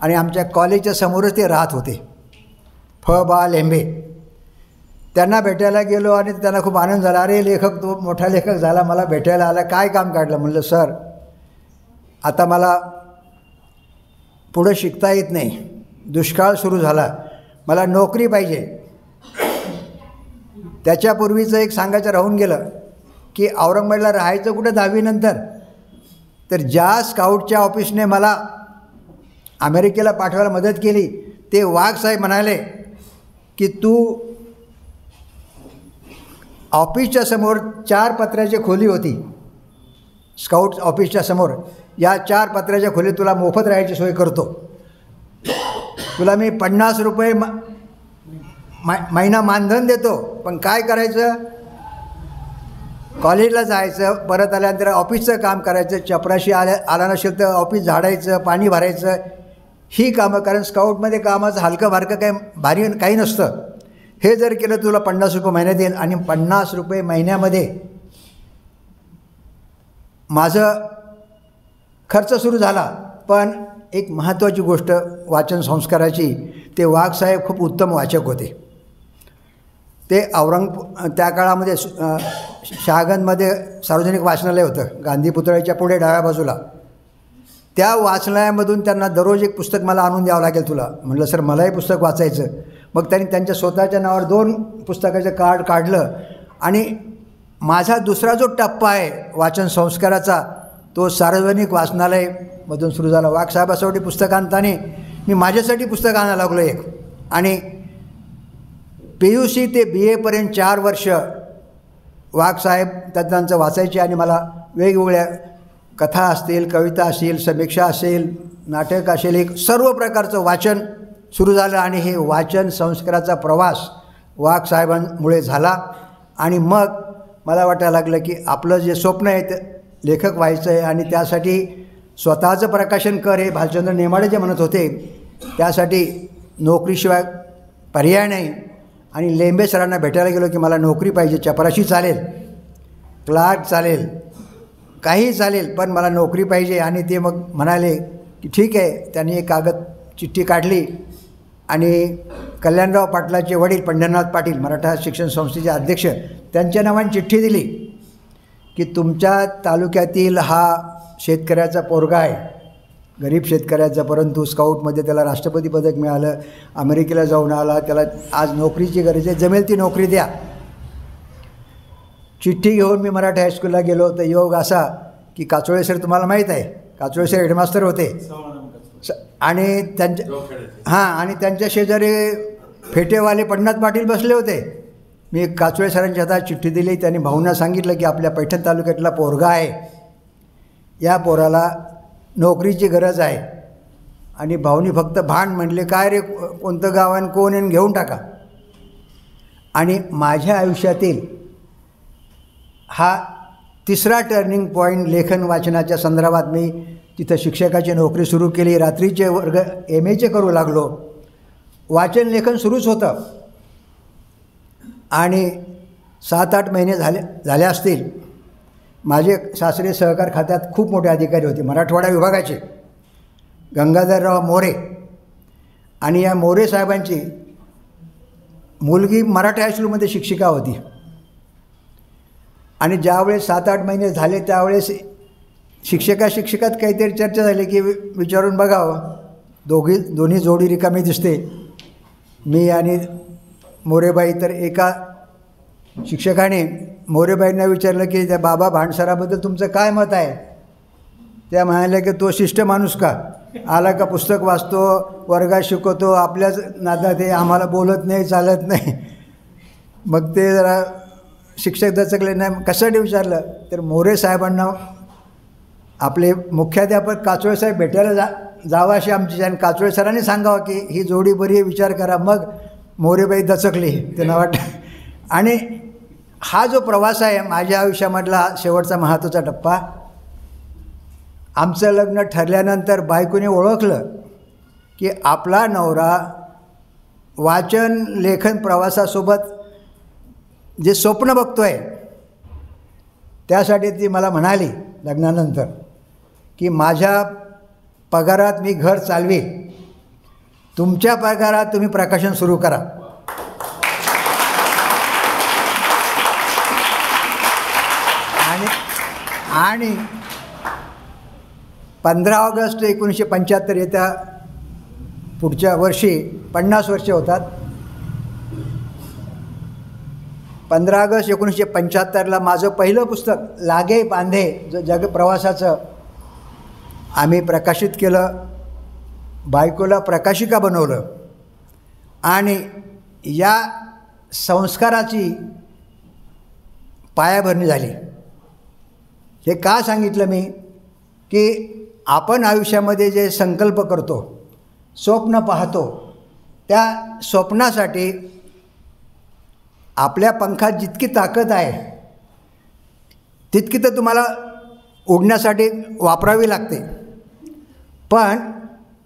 आणि आमच्या कॉलेजच्या समोरच ते राहत होते, बा लेंबे. त्यांना भेटायला गेलो आणि त्यांना खूप आनंद झाला. अरे लेखक, तो मोठा लेखक झाला, मला भेटायला आला, काय काम काढलं. म्हणलं सर आता मला पुढं शिकता येत नाही, दुष्काळ सुरू झाला, मला नोकरी पाहिजे. त्याच्यापूर्वीचं एक सांगायचं राहून गेलं की औरंगाबादला राहायचं कुठं 10वी नंतर. तर ज्या स्काउटच्या ऑफिसने मला अमेरिकेला पाठवायला मदत केली ते वाघ साहेब म्हणाले की तू ऑफिसच्या समोर 4 पत्र्याची खोली होती, स्काउट ऑफिसच्या समोर, या 4 पत्र्याच्या खोलीत तुला मोफत राहायची सोय करतो, तुला मी 50 रुपये महिना मानधन देतो, पण काय करायचं, कॉलेजला जायचं, परत आल्यानंतर ऑफिसचं काम करायचं, चपराशी आला नसेल तर ऑफिस झाडायचं, पाणी भरायचं, ही कामं, कारण स्काउटमध्ये कामाचं हलकं भारकं काही भारी काही नसतं. हे जर केलं तुला 50 रुपये महिन्यात येईल. आणि 50 रुपये महिन्यामध्ये माझं खर्च सुरू झाला. पण एक महत्त्वाची गोष्ट वाचन संस्काराची, ते वाघसाहेब खूप उत्तम वाचक होते. ते त्या काळामध्ये शहागंजमध्ये सार्वजनिक वाचनालय होतं, गांधी पुतळ्याच्या पुढे डाव्या बाजूला. त्या वाचनालयामधून त्यांना दररोज एक पुस्तक मला आणून द्यावं लागेल तुला. म्हटलं सर मलाही पुस्तक वाचायचं. मग त्यांनी त्यांच्या स्वतःच्या नावावर 2 पुस्तकाचं कार्ड काढलं. आणि माझा दुसरा जो टप्पा आहे वाचन संस्काराचा, तो सार्वजनिक वाचनालयमधून सुरू झाला. वाघसाहेबासाठी पुस्तक आणताना मी माझ्यासाठी पुस्तक आणायला लागलो एक. आणि PUC ते BA पर्यंत 4 वर्ष वाघसाहेब त्यांचं वाचायचे. आणि मला वेगवेगळ्या कथा असतील, कविता असेल, समीक्षा असेल, नाटक असेल, एक सर्व प्रकारचं वाचन सुरू झालं. आणि हे वाचन संस्काराचा प्रवास वाघसाहेबांमुळे झाला. आणि मग मला वाटायला लागलं की आपलं जे स्वप्न आहे ते लेखक व्हायचं आहे, आणि त्यासाठी स्वतःचं प्रकाशन कर, हे भालचंद्र नेमाडे जे म्हणत होते, त्यासाठी नोकरीशिवाय पर्याय नाही. आणि लेंबे सरांना भेटायला गेलो की मला नोकरी पाहिजे, चपराशी चालेल, क्लार्क चालेल, काही चालेल, पण मला नोकरी पाहिजे. आणि ते मग म्हणाले की ठीक आहे. त्यांनी एक चिठ्ठी काढली आणि कल्याणराव पाटलाचे वडील पंढरनाथ पाटील, मराठा शिक्षण संस्थेचे अध्यक्ष, त्यांच्या नावाने चिठ्ठी दिली की तुमच्या तालुक्यातील हा शेतकऱ्याचा पोरगा आहे, गरीब शेतकऱ्याचा, परंतु स्काउटमध्ये त्याला राष्ट्रपती पदक मिळालं, अमेरिकेला जाऊन आला, त्याला आज नोकरीची गरज आहे, जमेल ती नोकरी द्या. चिठ्ठी घेऊन मी मराठा हायस्कूलला गेलो. तर योग असा की काचोळे सर तुम्हाला माहीत आहे, काचोळे सर हेडमास्टर होते. आणि त्यांच्या शेजारी फेटेवाले पंढरनाथ पाटील बसले होते. मी काचोळे सरांच्या हातात चिठ्ठी दिली. त्यांनी भाऊंना सांगितलं की आपल्या पैठण तालुक्यातला पोरगा आहे, या पोराला नोकरीची गरज आहे. आणि भाऊनी फक्त भांड म्हणले, काय रे कोणतं गाव आहे, कोण येऊन घेऊन टाका. आणि माझ्या आयुष्यातील हा 3रा टर्निंग पॉईंट लेखन वाचनाच्या संदर्भात. मी तिथं शिक्षकाची नोकरी सुरू केली, रात्रीचे वर्ग MAचे करू लागलो, वाचन लेखन सुरूच होतं. आणि 7-8 महिने झाले असतील. माझे सासरे सहकार खात्यात खूप मोठे अधिकारी होते, मराठवाडा विभागाचे, गंगाधरराव मोरे. आणि या मोरे साहेबांची मुलगी मराठा हायस्कूलमध्ये शिक्षिका होती. आणि ज्यावेळेस 7-8 महिने झाले त्यावेळेस शिक्षकात काहीतरी चर्चा झाली की विचारून बघावं, दोन्ही जोडी रिकामी दिसते, मी आणि मोरेबाई. तर एका शिक्षकाने मोरेबाईंना विचारलं की त्या बाबा भांडसराबद्दल तुमचं काय मत आहे. त्या म्हणाल्या की तो शिष्ट माणूस का, आला का पुस्तक वाचतो, वर्गात शिकवतो, आपल्याच नादात हे, आम्हाला बोलत नाही, चालत नाही. मग ते जरा शिक्षक दचकले. नाही कशासाठी विचारलं तर मोरे साहेबांना आपले मुख्याध्यापक काचोळे साहेब भेटायला जावं अशी आमची, आणि काचोळे सरांनी सांगावं की ही जोडी बरी आहे, विचार करा. मग मोरेबाई दचकली, त्यांना वाटतं. आणि हा जो प्रवास आहे माझ्या आयुष्यामधला शेवटचा महत्त्वाचा टप्पा. आमचं लग्न ठरल्यानंतर बायकोने ओळखलं की आपला नवरा वाचन लेखन प्रवासासोबत जे स्वप्न बघतो आहे, त्यासाठी ती मला म्हणाली लग्नानंतर की माझ्या पगारात मी घर चालवीन, तुमच्या पगारात तुम्ही प्रकाशन सुरू करा. आणि 15 ऑगस्ट 1975 येत्या पुढच्या वर्षी 50 वर्ष होतात. 15 ऑगस्ट 1975ला माझं पहिलं पुस्तक लागे बांधे जग प्रवासाचं आम्ही प्रकाशित केलं. बायकोला प्रकाशिका बनवलं. आणि या संस्काराची पायाभरणी झाली. हे का सांगितलं मी की आपण आयुष्यामध्ये जे संकल्प करतो, स्वप्न पाहतो, त्या स्वप्नासाठी आपल्या पंखात जितकी ताकद आहे तितकी तर तुम्हाला उडण्यासाठी वापरावी लागते, पण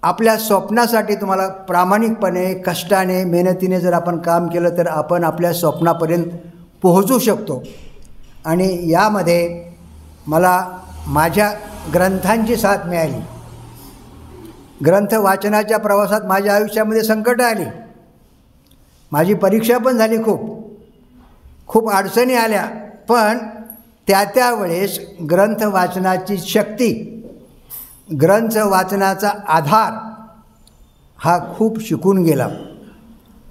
आपल्या स्वप्नासाठी तुम्हाला प्रामाणिकपणे, कष्टाने, मेहनतीने जर आपण काम केलं तर आपण आपल्या स्वप्नापर्यंत पोहोचू शकतो. आणि यामध्ये मला माझ्या ग्रंथांची साथ मिळाली. ग्रंथ वाचनाच्या प्रवासात माझ्या आयुष्यामध्ये संकटं आली, माझी परीक्षा पण झाली, खूप अडचणी आल्या, पण त्या वेळेस ग्रंथ वाचनाची शक्ती, ग्रंथ वाचनाचा आधार हा खूप शिकून गेला.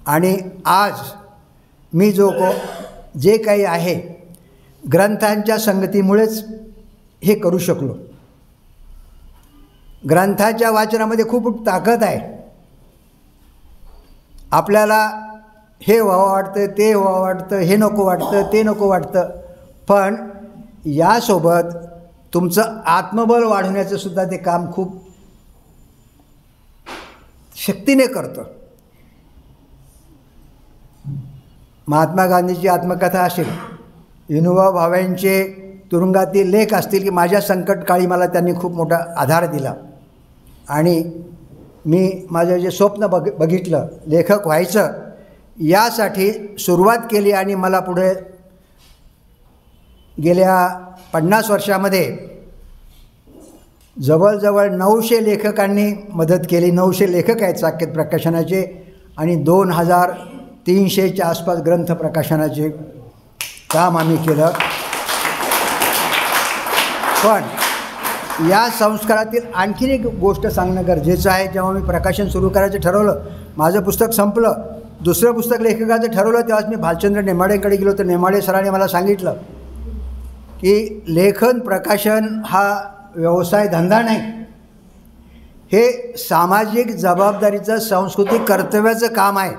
आणि आज मी जे काही आहे ग्रंथांच्या संगतीमुळेच हे करू शकलो. ग्रंथाच्या वाचनामध्ये खूप ताकद आहे. आपल्याला हे व्हावं वाटतं, ते व्हावं वाटतं, हे नको वाटतं, ते नको वाटतं, पण यासोबत तुमचं आत्मबल वाढवण्याचं सुद्धा ते काम खूप शक्तीने करतं. महात्मा गांधीची आत्मकथा असेल, विनोबा भावेंचे तुरुंगातील लेख असतील, की माझ्या संकटकाळी मला त्यांनी खूप मोठा आधार दिला. आणि मी माझं जे स्वप्न बघितलं लेखक व्हायचं, यासाठी सुरुवात केली. आणि मला पुढे गेल्या 50 वर्षामध्ये जवळजवळ 900 लेखकांनी मदत केली. 900 लेखक आहेत साकेत प्रकाशनाचे, आणि 2300च्या आसपास ग्रंथ प्रकाशनाचे काम आम्ही केलं. पण या संस्कारातील आणखीन एक गोष्ट सांगणं गरजेचं आहे. जेव्हा मी प्रकाशन सुरू करायचं ठरवलं, माझं पुस्तक संपलं, दुसरं पुस्तक लेखकाचं ठरवलं, तेव्हाच मी भालचंद्र नेमाडेकडे गेलो. तर नेमाडे सरांनी मला सांगितलं की लेखन प्रकाशन हा व्यवसाय धंदा नाही, हे सामाजिक जबाबदारीचं, सांस्कृतिक कर्तव्याचं काम आहे.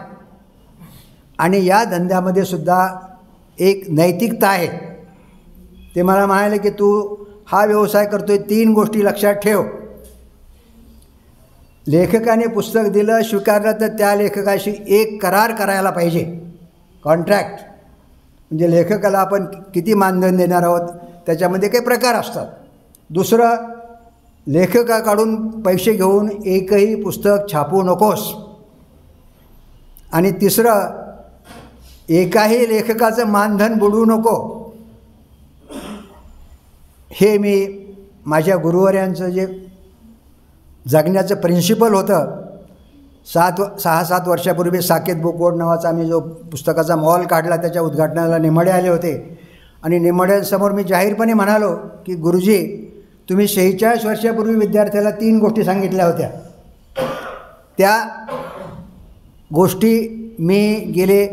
आणि या धंद्यामध्ये सुद्धा एक नैतिकता आहे. ते मला म्हणाले की तू हा व्यवसाय करतोय, 3 गोष्टी लक्षात ठेव. लेखकाने पुस्तक दिलं, स्वीकारलं, तर त्या लेखकाशी एक करार करायला पाहिजे, कॉन्ट्रॅक्ट. म्हणजे लेखकाला आपण किती मानधन देणार आहोत, त्याच्यामध्ये काही प्रकार असतात. दुसरं, लेखकाकडून पैसे घेऊन एकही पुस्तक छापू नकोस. आणि तिसरं, एकाही लेखकाचं मानधन बुडवू नको. हे मी माझ्या गुरुवर्यांचं जे जगण्याचं प्रिन्सिपल होतं. 6-7 वर्षापूर्वी साकेत बुक वर्ल्ड नावाचा आम्ही जो पुस्तकाचा मॉल काढला, त्याच्या उद्घाटनाला नेमाडे आले होते. आणि नेमाड्यांसमोर मी जाहीरपणे म्हणालो की गुरुजी, तुम्ही 46 वर्षापूर्वी विद्यार्थ्याला 3 गोष्टी सांगितल्या होत्या, त्या गोष्टी मी गेले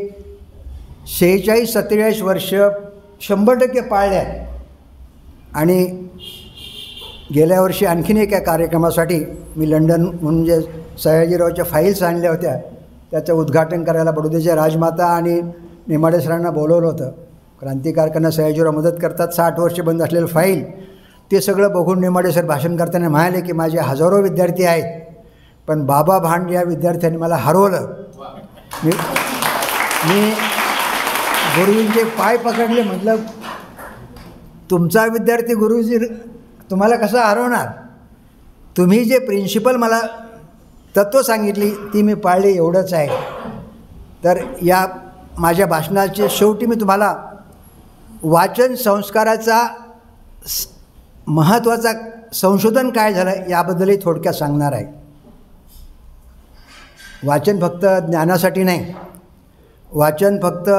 46-47 वर्ष 100% पाळल्या. आणि गेल्या वर्षी आणखीन एका कार्यक्रमासाठी मी लंडन म्हणजे सयाजीरावच्या फाईल्स आणल्या होत्या, त्याचं उद्घाटन करायला बडोद्याच्या राजमाता आणि नेमाडे सरांना बोलवलं होतं. क्रांतिकारकांना सयाजीराव मदत करतात, 60 वर्ष बंद असलेलं फाईल, ते सगळं बघून नेमाडे सर भाषण करताना म्हणाले की माझे हजारो विद्यार्थी आहेत, पण बाबा भांड या विद्यार्थ्यांनी मला हरवलं. मी गुरुजींचे पाय पकडले, म्हटलं तुमचा विद्यार्थी गुरुजी तुम्हाला कसा हरवणार? तुम्ही जे प्रिन्सिपल मला तत्त्व सांगितली ती मी पाळली, एवढंच आहे. तर या माझ्या भाषणाचे शेवटी मी तुम्हाला वाचन संस्काराचा महत्त्वाचा संशोधन काय झालं याबद्दलही थोडक्यात सांगणार आहे. वाचन फक्त ज्ञानासाठी नाही, वाचन फक्त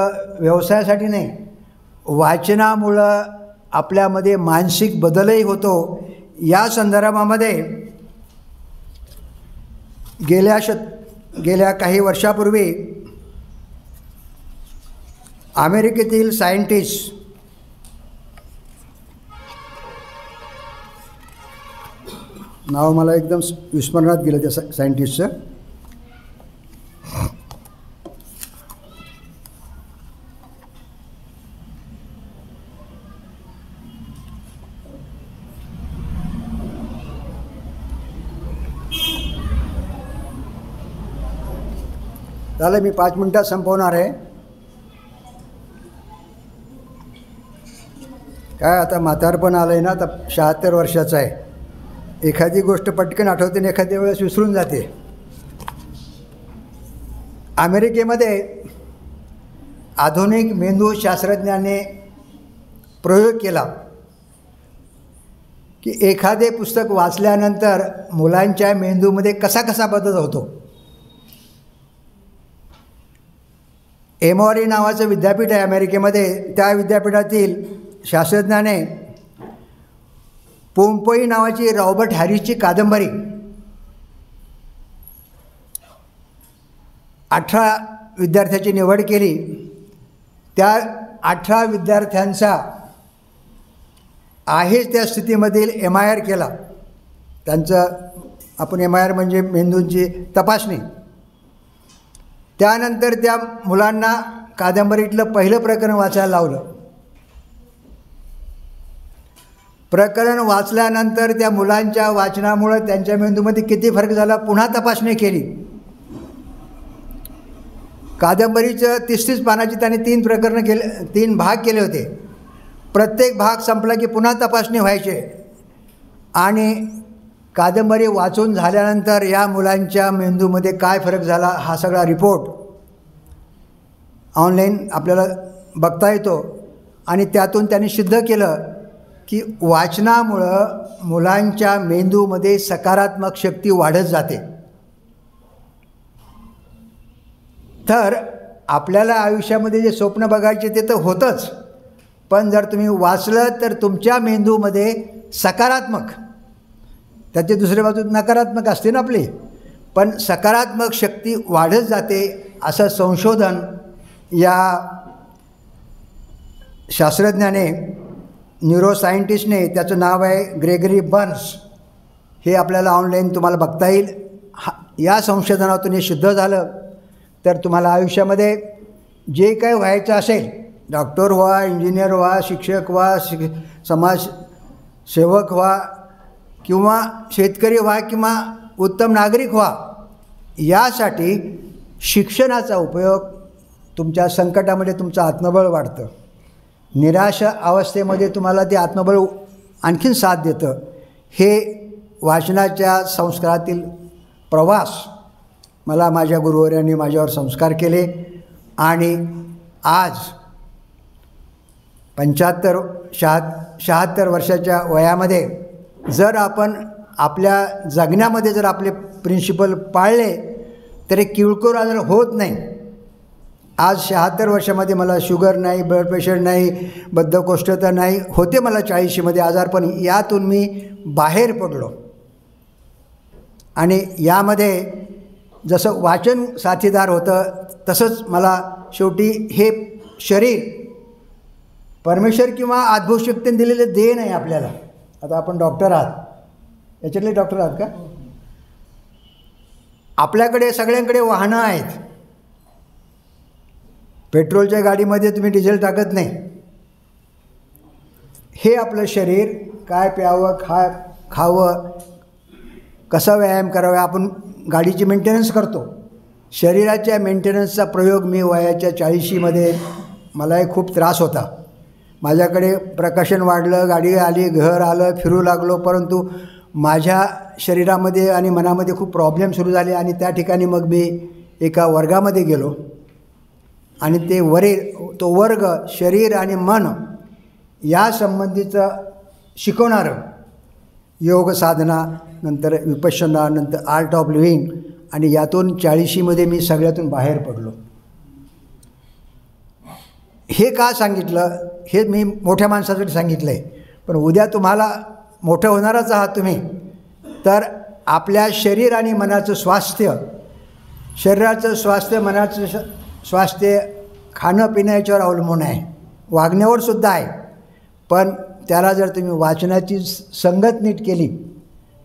व्यवसायासाठी नाही, वाचनामुळं आपल्यामध्ये मानसिक बदलही होतो. या संदर्भामध्ये गेल्या काही वर्षापूर्वी अमेरिकेतील सायंटिस्ट नाव मला एकदम विस्मरणात गेलं त्या सायंटिस्टचं, झालं, मी 5 मिनटात संपवणार आहे. काय आता म्हातारपण आलं आहे ना, आता 76 वर्षाचं आहे. एखादी गोष्ट पटकन आठवते आणि एखाद्या वेळेस विसरून जाते. अमेरिकेमध्ये आधुनिक मेंदूशास्त्रज्ञाने प्रयोग केला की एखादे पुस्तक वाचल्यानंतर मुलांच्या मेंदूमध्ये कसा कसा बदल होतो. एमॉरी नावाचं विद्यापीठ आहे अमेरिकेमध्ये. त्या विद्यापीठातील शास्त्रज्ञाने पोम्पोई नावाची रॉबर्ट हॅरिसची कादंबरी 18 विद्यार्थ्याची निवड केली. त्या 18 विद्यार्थ्यांचा आहेच त्या स्थितीमधील MRI केला. त्यांचं आपण MRI म्हणजे मेंदूंची तपासणी. त्यानंतर त्या मुलांना कादंबरीतलं पहिलं प्रकरण वाचायला लावलं. प्रकरण वाचल्यानंतर त्या मुलांच्या वाचनामुळं त्यांच्या मेंदूमध्ये किती फरक झाला पुन्हा तपासणी केली. कादंबरीचं 30 पानाची त्यांनी 3 भाग केले होते. प्रत्येक भाग संपला की पुन्हा तपासणी व्हायचे. आणि कादंबरी वाचून झाल्यानंतर या मुलांच्या मेंदूमध्ये काय फरक झाला हा सगळा रिपोर्ट ऑनलाईन आपल्याला बघता येतो. आणि त्यातून त्यांनी सिद्ध केलं की वाचनामुळं मुलांच्या मेंदूमध्ये सकारात्मक शक्ती वाढत जाते. तर आपल्याला आयुष्यामध्ये जे स्वप्न बघायचे ते तर होतंच, पण जर तुम्ही वाचलं तर तुमच्या मेंदूमध्ये सकारात्मक, त्याची दुसरी बाजू नकारात्मक असते ना आपली, पण सकारात्मक शक्ती वाढत जाते असं संशोधन या शास्त्रज्ञाने, न्यूरोसायंटिस्टने, त्याचं नाव आहे ग्रेगरी बर्न्स, हे आपल्याला ऑनलाईन तुम्हाला बघता येईल. या संशोधनातून हे सिद्ध झालं. तर तुम्हाला आयुष्यामध्ये जे काही व्हायचं असेल, डॉक्टर व्हा, इंजिनियर व्हा, शिक्षक व्हा, समाजसेवक व्हा, किंवा शेतकरी व्हा, किंवा उत्तम नागरिक व्हा, यासाठी शिक्षणाचा उपयोग तुमच्या संकटामध्ये तुमचं आत्मबळ वाढतं. निराश अवस्थेमध्ये तुम्हाला ते आत्मबळ आणखीन साथ देतं. हे वाचनाच्या संस्कारातील प्रवास मला माझ्या गुरुवर्यांनी माझ्यावर संस्कार केले. आणि आज 75-76 वर्षाच्या वयामध्ये जर आपण आपल्या जगण्यामध्ये जर आपले प्रिन्सिपल पाळले तरी किरकोळ आजार होत नाही. आज 76 वर्षामध्ये मला शुगर नाही, ब्लड प्रेशर नाही, बद्धकोष्ठता नाही. होते मला 40मध्ये आजार, पण यातून मी बाहेर पडलो. आणि यामध्ये जसं वाचन साथीदार होतं तसंच मला शेवटी हे शरीर परमेश्वर किंवा अद्भुत शक्तीने दिलेले देण आहे आपल्याला. आता आपण डॉक्टर आहात, याच्यातले डॉक्टर आहात का? आपल्याकडे सगळ्यांकडे वाहनं आहेत. पेट्रोलच्या गाडीमध्ये तुम्ही डिझेल टाकत नाही. हे आपलं शरीर काय प्यावं, खावं, कसा व्यायाम करावा, आपण गाडीची मेंटेनन्स करतो. शरीराच्या मेंटेनन्सचा प्रयोग मी वयाच्या 40मध्ये मलाही खूप त्रास होता. माझ्याकडे प्रकाशन वाढलं, गाडी आली, घर आलं, फिरू लागलो, परंतु माझ्या शरीरामध्ये आणि मनामध्ये खूप प्रॉब्लेम सुरू झाले. आणि त्या ठिकाणी मग मी एका वर्गामध्ये गेलो आणि तो वर्ग शरीर आणि मन या संबंधीचं शिकवणारं, योग साधना, नंतर विपश्यना, नंतर आर्ट ऑफ लिव्हिंग. आणि यातून 40मध्ये मी सगळ्यातून बाहेर पडलो. हे का सांगितलं? हे मी मोठ्या माणसासाठी सांगितलं आहे, पण उद्या तुम्हाला मोठं होणारच आहात तुम्ही. तर आपल्या शरीर आणि मनाचं स्वास्थ्य, शरीराचं स्वास्थ्य, मनाचं स्वास्थ्य खाणं पिणं याच्यावर अवलंबून आहे, वागण्यावर सुद्धा आहे. पण त्याला जर तुम्ही वाचनाची संगत नीट केली,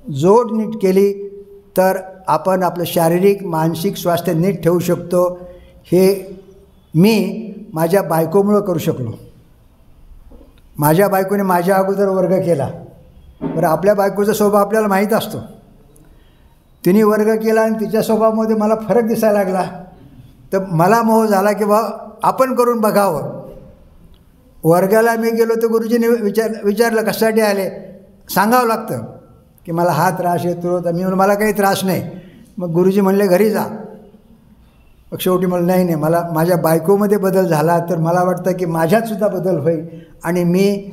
जोड नीट केली, तर आपण आपलं शारीरिक मानसिक स्वास्थ्य नीट ठेवू शकतो. हे मी माझ्या बायकोमुळं करू शकलो. माझ्या बायकोने माझ्या अगोदर वर्ग केला. बरं, आपल्या बायकोचा स्वभाव आपल्याला माहीत असतो. तिने वर्ग केला आणि तिच्या स्वभावामध्ये मला फरक दिसायला लागला. तर मला मोह झाला की बा आपण करून बघावं. वर्गाला मी गेलो तर गुरुजीने विचारलं कशासाठी आले, सांगावं लागतं की मला हा त्रास येतो. तर मी म्हणलं मला काही त्रास नाही. मग गुरुजी म्हणले घरी जा. मग शेवटी म्हणलं नाही मला माझ्या बायकोमध्ये बदल झाला तर मला वाटतं की माझ्यातसुद्धा बदल होईल. आणि मी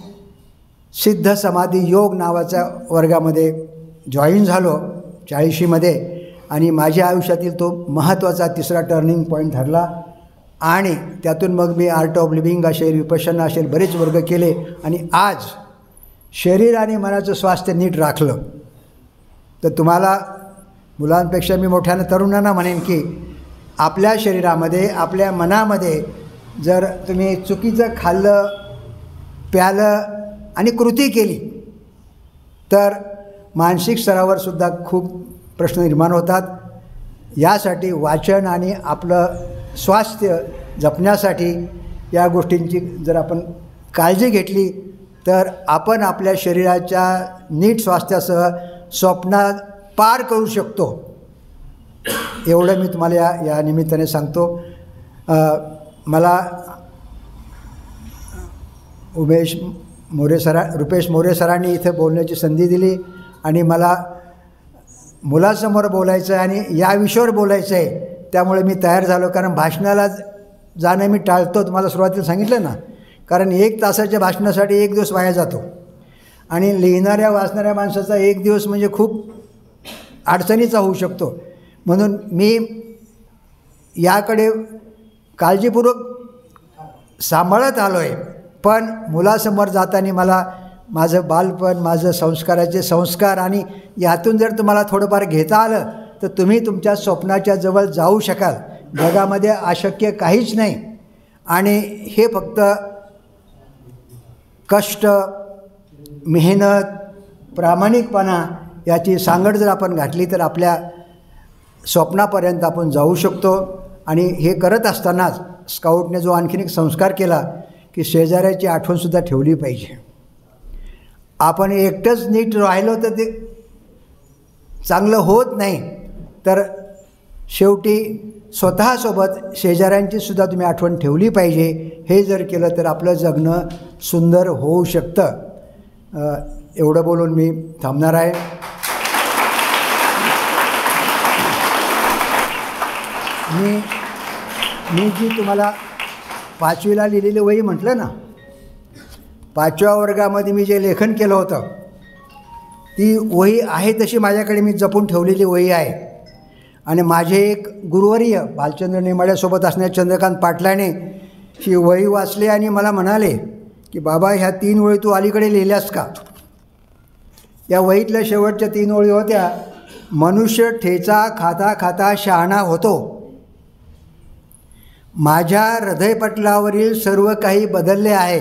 सिद्ध समाधी योग नावाच्या वर्गामध्ये जॉईन झालो 40मध्ये. आणि माझ्या आयुष्यातील तो महत्त्वाचा तिसरा टर्निंग पॉईंट ठरला. आणि त्यातून मग मी आर्ट ऑफ लिव्हिंग असेल, विपश्यना असेल बरेच वर्ग केले. आणि आज शरीर आणि मनाचं स्वास्थ्य नीट राखलं तर तुम्हाला मुलांपेक्षा मी मोठ्यानं तरुणांना म्हणेन की आपल्या शरीरामध्ये आपल्या मनामध्ये जर तुम्ही चुकीचं खाल्लं प्यालं आणि कृती केली तर मानसिक स्तरावरसुद्धा खूप प्रश्न निर्माण होतात. यासाठी वाचन आणि आपलं स्वास्थ्य जपण्यासाठी या गोष्टींची जर आपण काळजी घेतली तर आपण आपल्या शरीराच्या नीट स्वास्थ्यासह स्वप्नात पार करू शकतो. एवढं मी तुम्हाला या निमित्ताने सांगतो. मला रुपेश मोरे सरांनी इथं बोलण्याची संधी दिली आणि मला मुलासमोर बोलायचं आहे आणि या विषयावर बोलायचं आहे. त्यामुळे मी तयार झालो. कारण भाषणाला जाणं मी टाळतो, तुम्हाला सुरुवातीला सांगितलं ना. कारण 1 तासाच्या भाषणासाठी 1 दिवस वाया जातो आणि लिहिणाऱ्या वाचणाऱ्या माणसाचा 1 दिवस म्हणजे खूप अडचणीचा होऊ शकतो. म्हणून मी याकडे काळजीपूर्वक सांभाळत आलो आहे. पण मुलासमोर जाताना मला माझं बालपण, माझं संस्काराचे संस्कार आणि यातून जर तुम्हाला थोडंफार घेता आलं तर तुम्ही तुमच्या स्वप्नाच्या जवळ जाऊ शकाल. जगामध्ये अशक्य काहीच नाही. आणि हे फक्त कष्ट, मेहनत, प्रामाणिकपणा याची सांगड जर आपण घातली तर आपल्या स्वप्नापर्यंत आपण जाऊ शकतो. आणि हे करत असतानाच स्काउटने जो आणखीन एक संस्कार केला की शेजाऱ्याची आठवणसुद्धा ठेवली पाहिजे. आपण एकटंच नीट राहिलो तर ते चांगलं होत नाही. तर शेवटी स्वतःसोबत शेजाऱ्यांचीसुद्धा तुम्ही आठवण ठेवली पाहिजे. हे जर केलं तर आपलं जगणं सुंदर होऊ शकतं. एवढं बोलून मी थांबणार आहे. मी जी तुम्हाला 5वीला लिहिलेली वही म्हटलं ना, 5व्या वर्गामध्ये मी जे लेखन केलं होतं ती वही आहे तशी माझ्याकडे मी जपून ठेवलेली वही आहे. आणि माझे एक गुरुवर्य भालचंद्र नेमाड्यासोबत असणाऱ्या चंद्रकांत पाटलाने ही वही वाचली आणि मला म्हणाले की बाबा ह्या 3 ओळी तू अलीकडे लिहिल्यास का. या वहीतल्या शेवटच्या 3 ओळी होत्या, मनुष्य ठेचा खाता खाता शहाणा होतो. माझ्या हृदयपटलावरील सर्व काही बदलले आहे.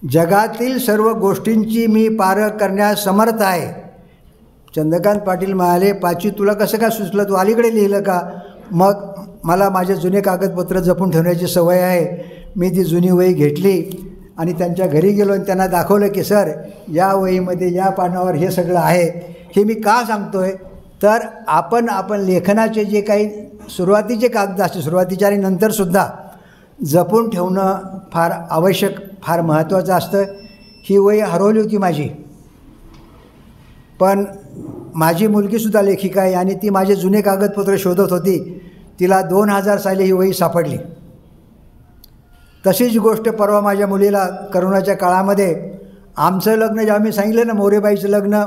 जगातील सर्व गोष्टींची मी पारख करण्यास समर्थ आहे. चंद्रकांत पाटील म्हणाले 5वी तुला कसं काय सुचलं, तू अलीकडे लिहिलं का. मग मला माझे जुने कागदपत्र जपून ठेवण्याची सवय आहे. मी ती जुनी वही घेतली आणि त्यांच्या घरी गेलो आणि त्यांना दाखवलं की सर या वहीमध्ये या पानावर हे सगळं आहे. हे मी का सांगतो आहे तर आपण लेखनाचे जे काही सुरुवातीचे कागद असते सुरुवातीचे आणि नंतरसुद्धा जपून ठेवणं फार आवश्यक, फार महत्त्वाचं असतं. ही वही हरवली होती माझी. पण माझी मुलगीसुद्धा लेखिका आहे आणि ती माझे जुने कागदपत्र शोधत होती. तिला 2000 साली ही वही सापडली. तशीच गोष्ट परवा माझ्या मुलीला करोनाच्या काळामध्ये आमचं लग्न जेव्हा मी सांगितलं ना मोरेबाईचं लग्न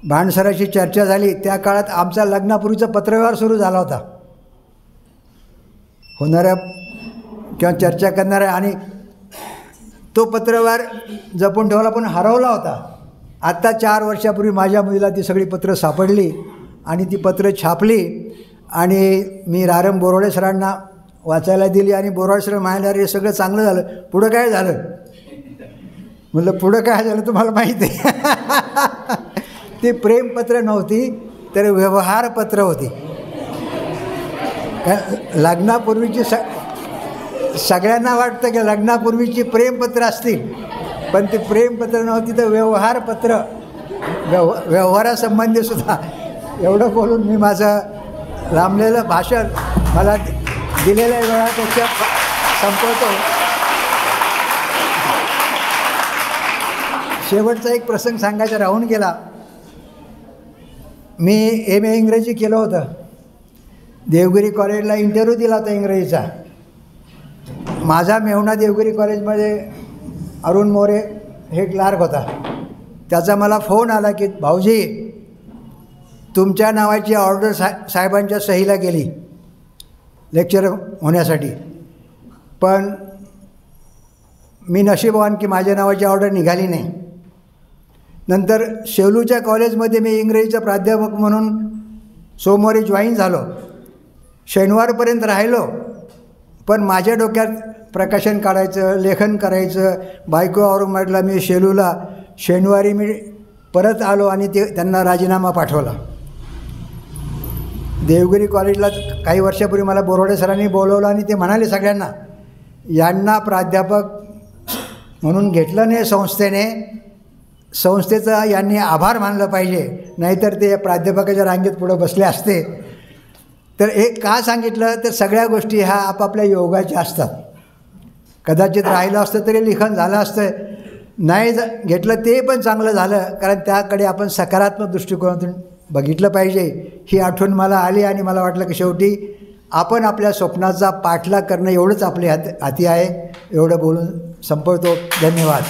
भांडसराची चर्चा झाली त्या काळात आमचा लग्नापूर्वीचा पत्रव्यवहार सुरू झाला होता. होणाऱ्या किंवा चर्चा करणाऱ्या आणि तो पत्रव्यवहार जपून ठेवला पण हरवला होता. आत्ता 4 वर्षापूर्वी माझ्या मुलीला ती सगळी पत्रं सापडली आणि ती पत्रं छापली आणि मी रारम बोराडे सरांना वाचायला दिली आणि बोराडे सर म्हणाले हे सगळं चांगलं झालं, पुढं काय झालं. म्हटलं पुढं काय झालं तुम्हाला माहीत आहे. ती प्रेमपत्र नव्हती तर व्यवहारपत्र होती. लग्नापूर्वीची सगळ्यांना वाटतं की लग्नापूर्वीची प्रेमपत्र असतील पण ती प्रेमपत्र नव्हती तर व्यवहारपत्र व्यवहारासंबंधीसुद्धा. एवढं बोलून मी माझं लांबलेलं भाषण मला दिलेल्या वेळापेक्षा संपवतो. शेवटचा एक प्रसंग सांगायचा राहून गेला. मी MA इंग्रजी केलं होतं. देवगिरी कॉलेजला इंटरव्ह्यू दिला होता इंग्रजीचा. माझा मेहुणा देवगिरी कॉलेजमध्ये अरुण मोरे हे क्लार्क होता. त्याचा मला फोन आला की भाऊजी तुमच्या नावाची ऑर्डर साहेबांच्या सहीला गेली लेक्चर होण्यासाठी, पण मी नशीबवान की माझ्या नावाची ऑर्डर निघाली नाही. नंतर शेलूच्या कॉलेजमध्ये मी इंग्रजीचा प्राध्यापक म्हणून सोमवारी जॉईन झालो. शनिवारपर्यंत राहिलो, पण माझ्या डोक्यात प्रकाशन काढायचं, लेखन करायचं. बायको औरंग म्हटलं मी शेलूला. शनिवारी मी परत आलो आणि त्यांना राजीनामा पाठवला. देवगिरी कॉलेजला काही वर्षापूर्वी मला बोरोडे सरांनी बोलवलं आणि ते म्हणाले सगळ्यांना, यांना प्राध्यापक म्हणून घेतलं नाही संस्थेने, संस्थेचा यांनी आभार मानलं पाहिजे, नाहीतर ते प्राध्यापकाच्या रांगेत पुढं बसले असते. तर हे का सांगितलं तर सगळ्या गोष्टी ह्या आपापल्या योगाच्या असतात. कदाचित राहिलं असतं तरी लिखाण झालं असतं, नाही घेतलं ते पण चांगलं झालं, कारण त्याकडे आपण सकारात्मक दृष्टिकोनातून बघितलं पाहिजे. ही आठवण मला आली आणि मला वाटलं की शेवटी आपण आपल्या स्वप्नाचा पाठलाग करणं एवढंच आपल्या हाती आहे. एवढं बोलून संपवतो. धन्यवाद.